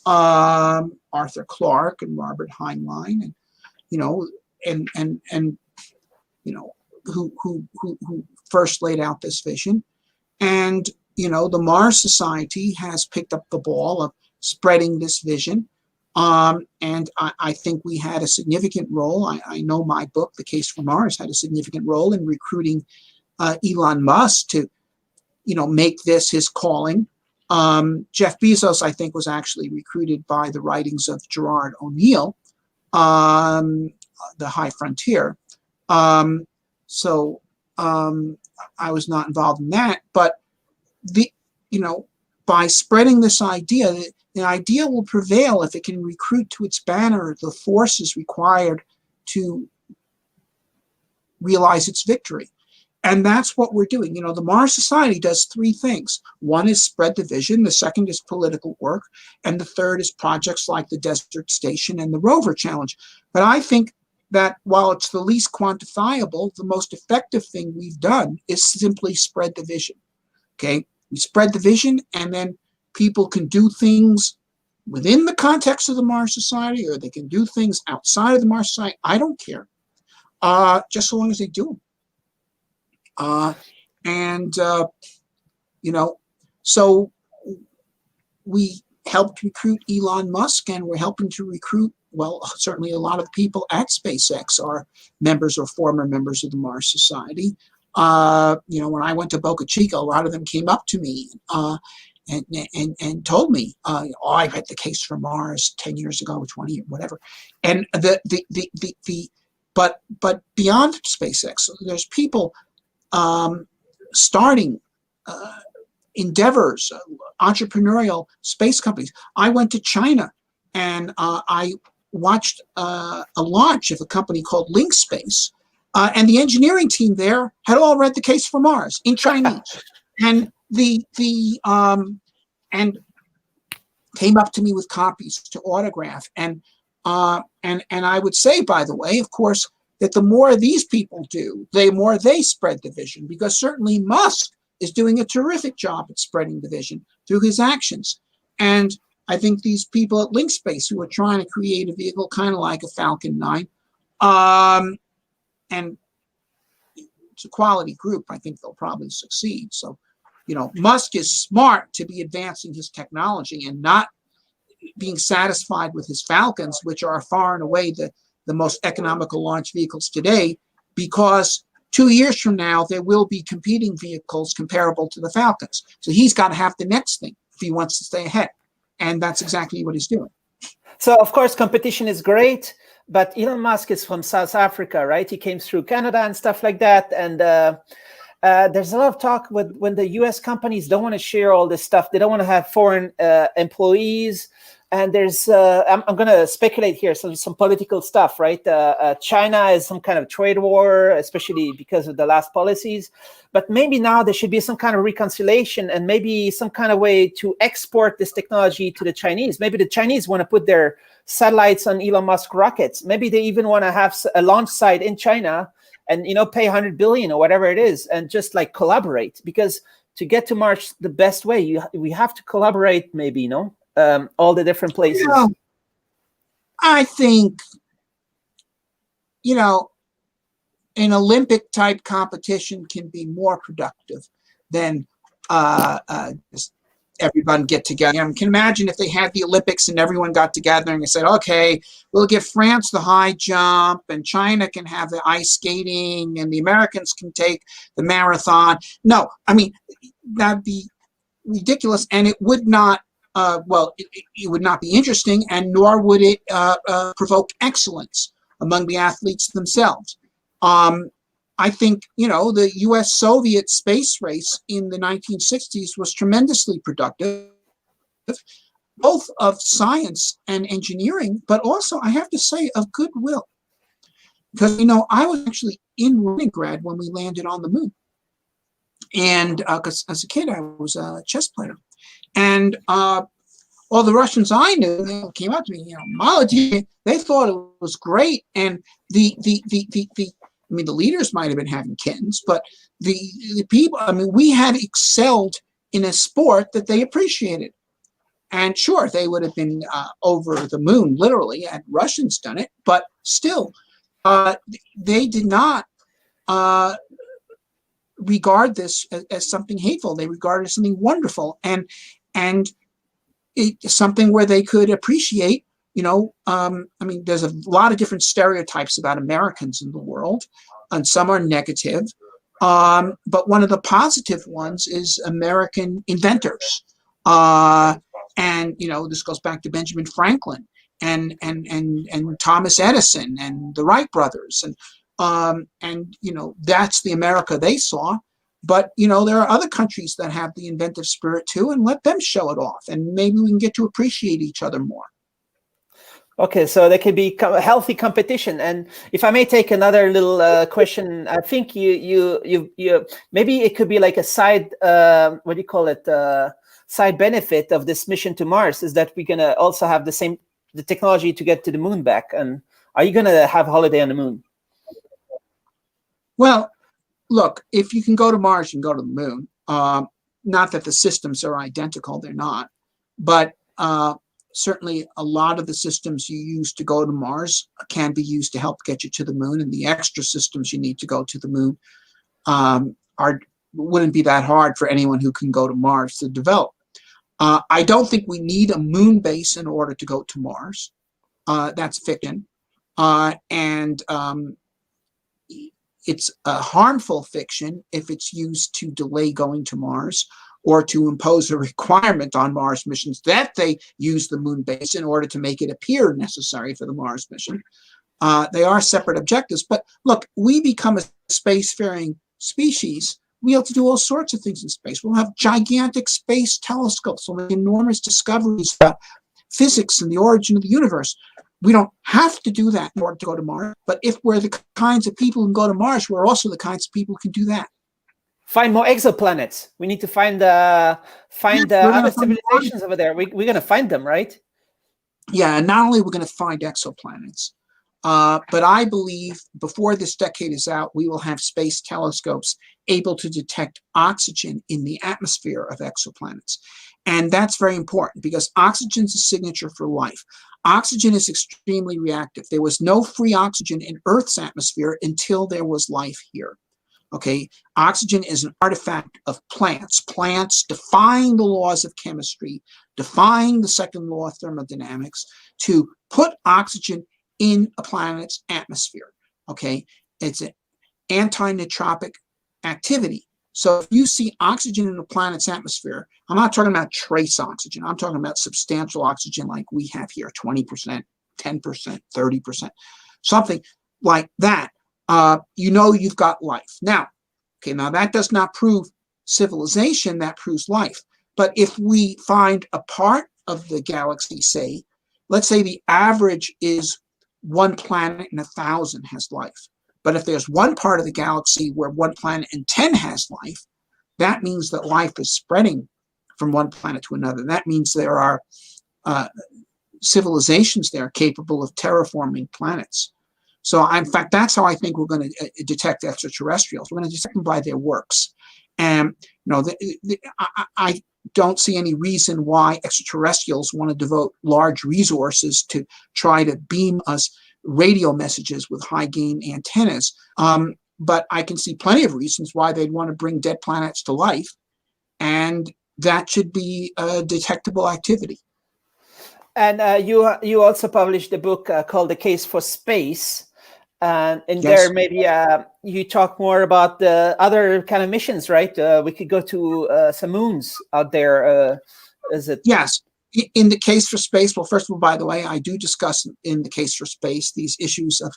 Arthur Clarke and Robert Heinlein, and who first laid out this vision. And the Mars Society has picked up the ball of spreading this vision. And I think we had a significant role. I know my book, The Case for Mars, had a significant role in recruiting Elon Musk to, make this his calling. Jeff Bezos, I think, was actually recruited by the writings of Gerard O'Neill, The High Frontier. So I was not involved in that, but by spreading this idea, the idea will prevail if it can recruit to its banner the forces required to realize its victory. And that's what we're doing. The Mars Society does three things. One is spread the vision. The second is political work. And the third is projects like the Desert Station and the Rover Challenge. But I think that while it's the least quantifiable, the most effective thing we've done is simply spread the vision. Okay? We spread the vision, and then people can do things within the context of the Mars Society, or they can do things outside of the Mars Society. I don't care, just so long as they do them. So we helped recruit Elon Musk, and we're helping to recruit well, certainly a lot of people at SpaceX are members or former members of the Mars Society. When I went to Boca Chica, a lot of them came up to me and told me, oh, I read the case for Mars 10 years ago, 20, whatever. And but beyond SpaceX, there's people starting endeavors, entrepreneurial space companies. I went to China and I watched a launch of a company called Link Space, and the engineering team there had all read the case for Mars in Chinese, and and came up to me with copies to autograph. And I would say, by the way, of course, that the more these people do, the more they spread the vision, because certainly Musk is doing a terrific job at spreading the vision through his actions. And I think these people at Link Space who are trying to create a vehicle kind of like a Falcon 9, and it's a quality group, I think they'll probably succeed. So, Musk is smart to be advancing his technology and not being satisfied with his Falcons, which are far and away the most economical launch vehicles today, because 2 years from now, there will be competing vehicles comparable to the Falcons. So he's got to have the next thing if he wants to stay ahead. And that's exactly what he's doing. So, of course, competition is great, but Elon Musk is from South Africa, right? He came through Canada and stuff like that. And there's a lot of talk when the US companies don't want to share all this stuff. They don't want to have foreign employees. And there's, I'm going to speculate here, some political stuff, right? China is some kind of trade war, especially because of the last policies. But maybe now there should be some kind of reconciliation and maybe some kind of way to export this technology to the Chinese. Maybe the Chinese want to put their satellites on Elon Musk rockets. Maybe they even want to have a launch site in China and, pay 100 billion or whatever it is and just like collaborate. Because to get to Mars the best way, we have to collaborate maybe, all the different places. I think, an Olympic type competition can be more productive than just everyone get together. I can imagine if they had the Olympics and everyone got together and said, okay, we'll give France the high jump and China can have the ice skating and the Americans can take the marathon. No, I mean, that'd be ridiculous, and it would not it would not be interesting, and nor would it provoke excellence among the athletes themselves. I think, the US-Soviet space race in the 1960s was tremendously productive, both of science and engineering, but also, I have to say, of goodwill. Because, I was actually in Leningrad when we landed on the moon. And because as a kid, I was a chess player. And all the Russians I knew, they came up to me, Molody, they thought it was great. And the leaders might have been having kittens, but the people, we had excelled in a sport that they appreciated. And sure, they would have been over the moon, literally, had Russians done it, but still, they did not regard this as something hateful. They regarded it as something wonderful and it's something where they could appreciate. There's a lot of different stereotypes about Americans in the world, and some are negative. But one of the positive ones is American inventors. And this goes back to Benjamin Franklin and Thomas Edison and the Wright brothers. And that's the America they saw. But, there are other countries that have the inventive spirit too, and let them show it off. And maybe we can get to appreciate each other more. Okay, so there can be healthy competition. And if I may take another little question, I think you maybe it could be like a side, side benefit of this mission to Mars is that we're going to also have the technology to get to the moon back. And are you going to have a holiday on the moon? Well, look, if you can go to Mars, you can go to the moon. Not that the systems are identical, they're not. But certainly a lot of the systems you use to go to Mars can be used to help get you to the moon. And the extra systems you need to go to the moon wouldn't be that hard for anyone who can go to Mars to develop. I don't think we need a moon base in order to go to Mars. That's fiction. And it's a harmful fiction if it's used to delay going to Mars or to impose a requirement on Mars missions that they use the moon base in order to make it appear necessary for the Mars mission. They are separate objectives. But look, we become a spacefaring species. We have to do all sorts of things in space. We'll have gigantic space telescopes. We'll make enormous discoveries about physics and the origin of the universe. We don't have to do that in order to go to Mars. But if we're the kinds of people who can go to Mars, we're also the kinds of people who can do that. Find more exoplanets. We need to find other civilizations over there. We're going to find them, right? Yeah, and not only we're going to find exoplanets, but I believe before this decade is out, we will have space telescopes able to detect oxygen in the atmosphere of exoplanets. And that's very important because oxygen is a signature for life. Oxygen is extremely reactive. There was no free oxygen in Earth's atmosphere until there was life here. Okay, oxygen is an artifact of plants. Plants defying the laws of chemistry, defying the second law of thermodynamics to put oxygen in a planet's atmosphere. Okay, it's an anti-nootropic activity. So if you see oxygen in a planet's atmosphere, I'm not talking about trace oxygen. I'm talking about substantial oxygen like we have here, 20%, 10%, 30%, something like that. You know you've got life. Now that does not prove civilization, that proves life. But if we find a part of the galaxy, say, let's say the average is 1 planet in 1,000 has life. But if there's one part of the galaxy where 1 planet in 10 has life, that means that life is spreading from one planet to another. That means there are civilizations there capable of terraforming planets. So, in fact, that's how I think we're going to detect extraterrestrials. We're going to detect them by their works. And, I don't see any reason why extraterrestrials want to devote large resources to try to beam us radio messages with high gain antennas. But I can see plenty of reasons why they'd want to bring dead planets to life. And that should be a detectable activity. And you also published a book called The Case for Space. And Yes. there maybe you talk more about the other kind of missions, right? We could go to some moons out there. Is it? Yes. In The Case for Space, well, first of all, by the way, I do discuss in The Case for Space these issues of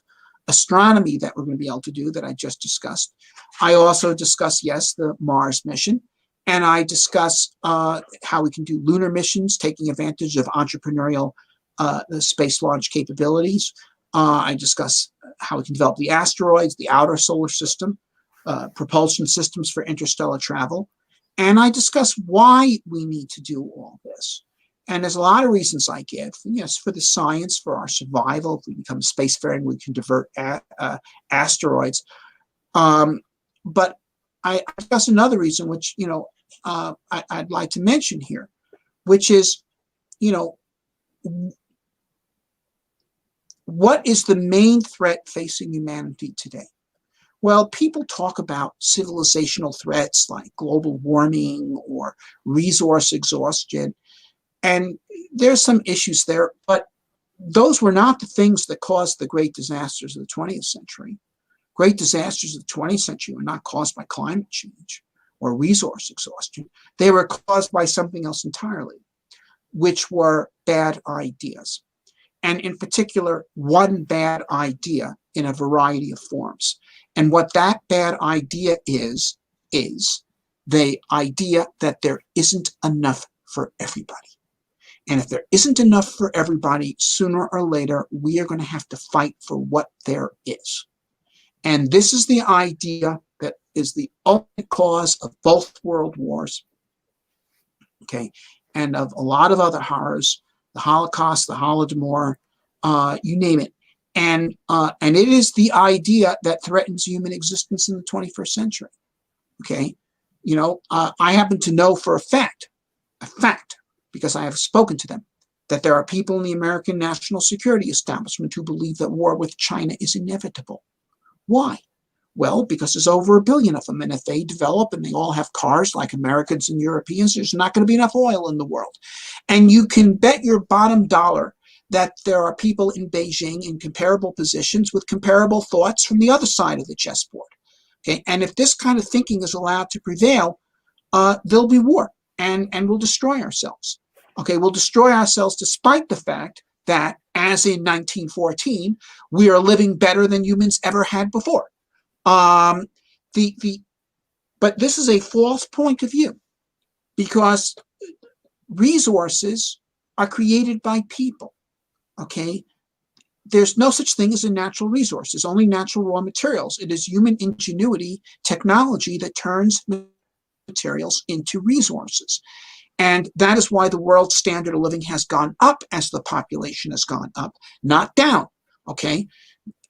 astronomy that we're going to be able to do that I just discussed. I also discuss, yes, the Mars mission. And I discuss how we can do lunar missions, taking advantage of entrepreneurial space launch capabilities. I discuss how we can develop the asteroids, the outer solar system, propulsion systems for interstellar travel. And I discuss why we need to do all this. And there's a lot of reasons I give. Yes, for the science, for our survival. If we become spacefaring, we can divert asteroids. But I discuss another reason, which, I'd like to mention here, which is, what is the main threat facing humanity today? Well, people talk about civilizational threats like global warming or resource exhaustion, and there's some issues there, but those were not the things that caused the great disasters of the 20th century. Great disasters of the 20th century were not caused by climate change or resource exhaustion. They were caused by something else entirely, which were bad ideas. And in particular, one bad idea in a variety of forms. And what that bad idea is the idea that there isn't enough for everybody. And if there isn't enough for everybody, sooner or later, we are going to have to fight for what there is. And this is the idea that is the ultimate cause of both world wars, okay, and of a lot of other horrors, the Holocaust, the Holodomor, you name it. And it is the idea that threatens human existence in the 21st century, okay? I happen to know for a fact, because I have spoken to them, that there are people in the American national security establishment who believe that war with China is inevitable. Why? Well, because there's over 1 billion of them, and if they develop and they all have cars like Americans and Europeans, there's not going to be enough oil in the world. And you can bet your bottom dollar that there are people in Beijing in comparable positions with comparable thoughts from the other side of the chessboard. Okay, and if this kind of thinking is allowed to prevail, there'll be war, and we'll destroy ourselves. Okay, we'll destroy ourselves despite the fact that, as in 1914, we are living better than humans ever had before. But this is a false point of view, because resources are created by people. Okay, there's no such thing as a natural resource. There's only natural raw materials. It is human ingenuity, technology, that turns materials into resources. And that is why the world standard of living has gone up as the population has gone up, not down. Okay,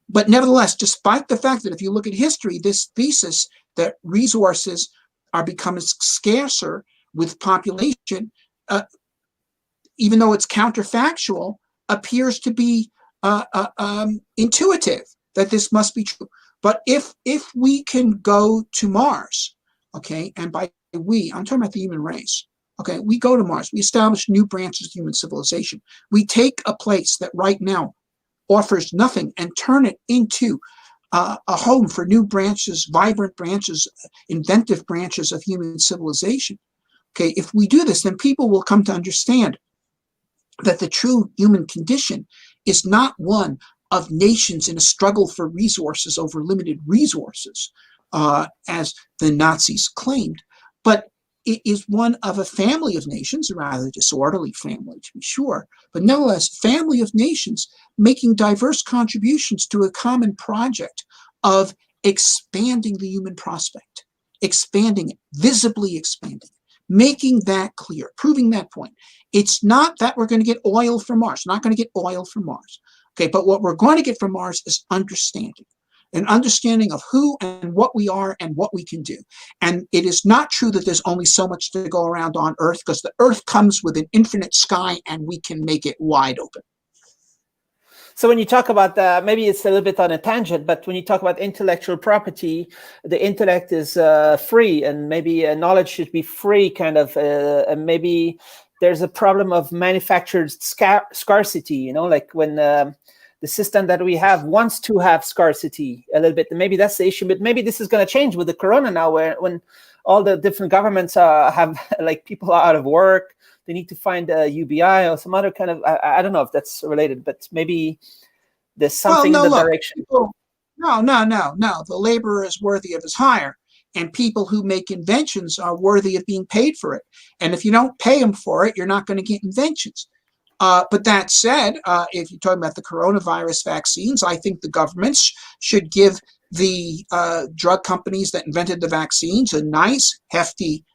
but nevertheless, despite the fact that if you look at history, this thesis that resources are becoming scarcer with population, even though it's counterfactual, appears to be intuitive that this must be true. But if we can go to Mars, okay, and by we, I'm talking about the human race. Okay, we go to Mars. We establish new branches of human civilization. We take a place that right now offers nothing and turn it into a home for new branches, vibrant branches, inventive branches of human civilization. Okay, if we do this, then people will come to understand that the true human condition is not one of nations in a struggle for resources over limited resources, as the Nazis claimed, but it is one of a family of nations, a rather disorderly family to be sure, but nevertheless, family of nations making diverse contributions to a common project of expanding the human prospect, expanding it, visibly expanding it, making that clear, proving that point. It's not that we're going to get oil from Mars. We're not going to get oil from Mars. Okay, but what we're going to get from Mars is understanding. An understanding of who and what we are and what we can do. And it is not true that there's only so much to go around on Earth, because the Earth comes with an infinite sky and we can make it wide open. So when you talk about, maybe it's a little bit on a tangent, but when you talk about intellectual property, the intellect is free, and maybe knowledge should be free, kind of, and maybe there's a problem of manufactured scarcity, you know, like when the system that we have wants to have scarcity a little bit. Maybe that's the issue, but maybe this is going to change with the corona now, when all the different governments have, like, people are out of work. They need to find a UBI or some other kind of, I don't know if that's related, but maybe there's something in the direction. No. The laborer is worthy of his hire, and people who make inventions are worthy of being paid for it. And if you don't pay them for it, you're not going to get inventions. But that said, if you're talking about the coronavirus vaccines, I think the governments should give the drug companies that invented the vaccines a nice, hefty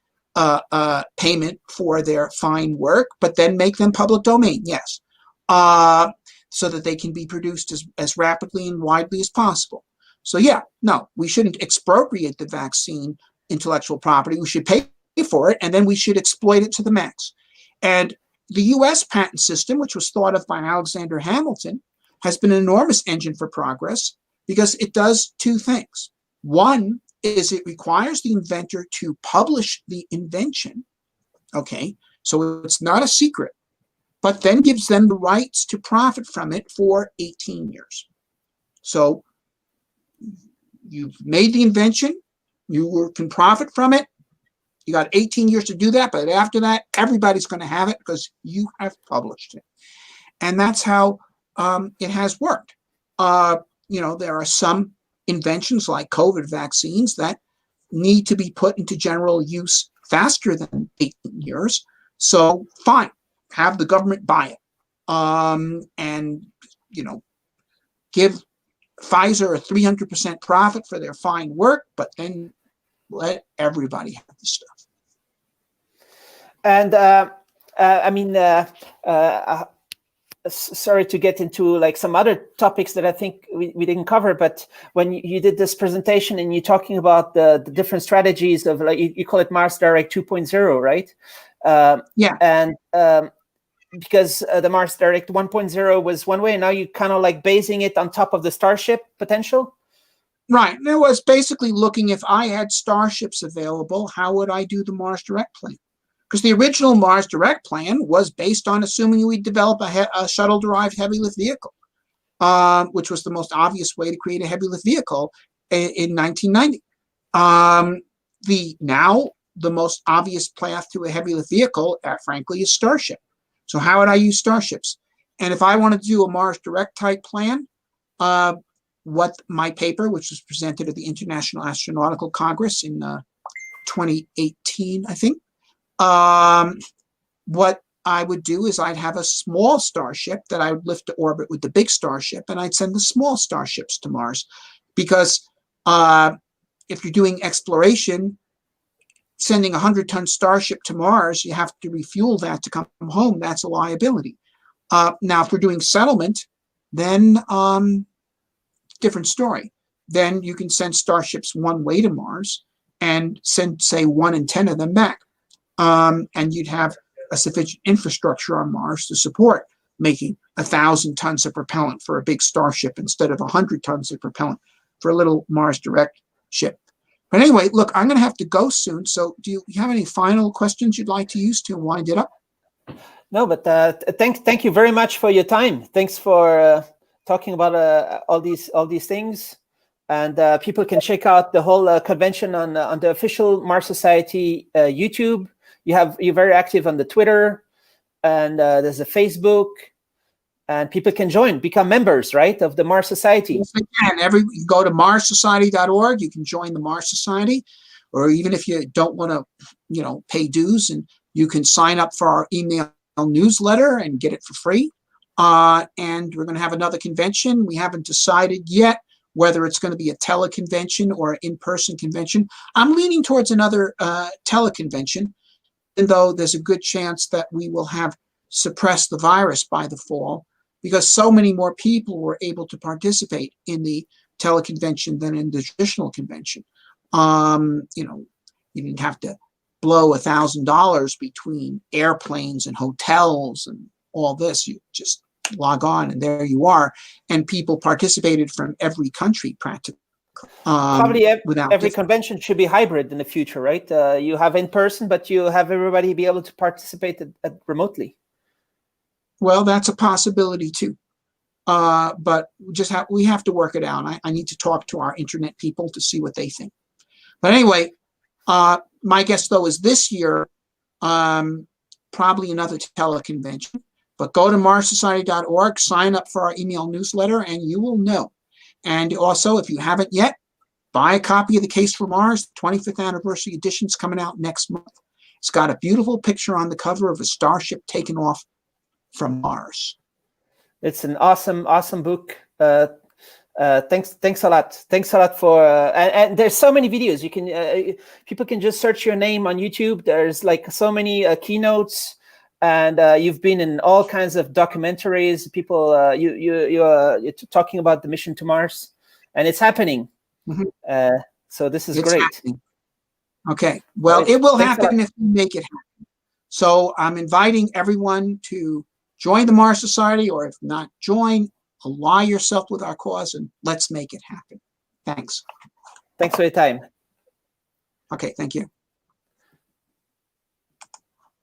payment for their fine work, but then make them public domain, yes, so that they can be produced as rapidly and widely as possible. So yeah, no, we shouldn't expropriate the vaccine intellectual property. We should pay for it, and then we should exploit it to the max. And the U.S. patent system, which was thought of by Alexander Hamilton, has been an enormous engine for progress because it does two things. One is it requires the inventor to publish the invention, okay, so it's not a secret, but then gives them the rights to profit from it for 18 years. So you've made the invention, you can profit from it, you got 18 years to do that, but after that, everybody's going to have it because you have published it. And that's how it has worked. You know, there are some inventions like COVID vaccines that need to be put into general use faster than 18 years. So fine, have the government buy it. And, you know, give Pfizer a 300% profit for their fine work, but then let everybody have the stuff. And I mean, sorry to get into like some other topics that I think we didn't cover, but when you did this presentation and you're talking about the different strategies of, like, you call it Mars Direct 2.0, right? Yeah. And because the Mars Direct 1.0 was one way, and now you kind of like basing it on top of the Starship potential? Right. And it was basically looking, if I had starships available, how would I do the Mars Direct plan? Because the original Mars Direct plan was based on assuming we'd develop a shuttle-derived heavy-lift vehicle, which was the most obvious way to create a heavy-lift vehicle in 1990. The most obvious path to a heavy-lift vehicle, frankly, is Starship. So how would I use Starships? And if I wanted to do a Mars Direct type plan, what my paper, which was presented at the International Astronautical Congress in 2018, I think, what I would do is I'd have a small Starship that I would lift to orbit with the big Starship, and I'd send the small Starships to Mars. Because if you're doing exploration, sending a 100-ton Starship to Mars, you have to refuel that to come home. That's a liability. Now, if we're doing settlement, then different story. Then you can send Starships one way to Mars and send, say, 1 in 10 of them back. And you'd have a sufficient infrastructure on Mars to support making 1,000 tons of propellant for a big Starship instead of 100 tons of propellant for a little Mars Direct ship. But anyway, look, I'm going to have to go soon. So do you have any final questions you'd like to use to wind it up? No, but thank you very much for your time. Thanks for talking about all these things. And people can check out the whole convention on the official Mars Society YouTube. You're very active on the Twitter, and there's a Facebook, and people can join, become members, right, of the Mars Society. Yes, they can. You go to marssociety.org. You can join the Mars Society, or even if you don't want to, pay dues, and you can sign up for our email newsletter and get it for free. And we're going to have another convention. We haven't decided yet whether it's going to be a teleconvention or an in-person convention. I'm leaning towards another teleconvention, even though there's a good chance that we will have suppressed the virus by the fall, because so many more people were able to participate in the teleconvention than in the traditional convention. You didn't have to blow $1,000 between airplanes and hotels and all this. You just log on and there you are. And people participated from every country practically. Probably every convention should be hybrid in the future, right? You have in person, but you have everybody be able to participate remotely. Well, that's a possibility too. But we have to work it out. I need to talk to our internet people to see what they think. But anyway, my guess though is this year, probably another teleconvention. But go to marssociety.org, sign up for our email newsletter, and you will know. And also, if you haven't yet, buy a copy of The Case for Mars. The 25th anniversary edition is coming out next month. It's got a beautiful picture on the cover of a starship taken off from Mars. It's an awesome book. Thanks a lot. Thanks a lot for and there's so many videos. You can people can just search your name on YouTube. There's like so many keynotes, and you've been in all kinds of documentaries. People, you're talking about the mission to Mars, and it's happening. Mm-hmm. So this is great. Happening. Okay, well, it will happen if we make it happen. So I'm inviting everyone to join the Mars Society, or if not join, ally yourself with our cause, and let's make it happen. Thanks. Thanks for your time. Okay, thank you.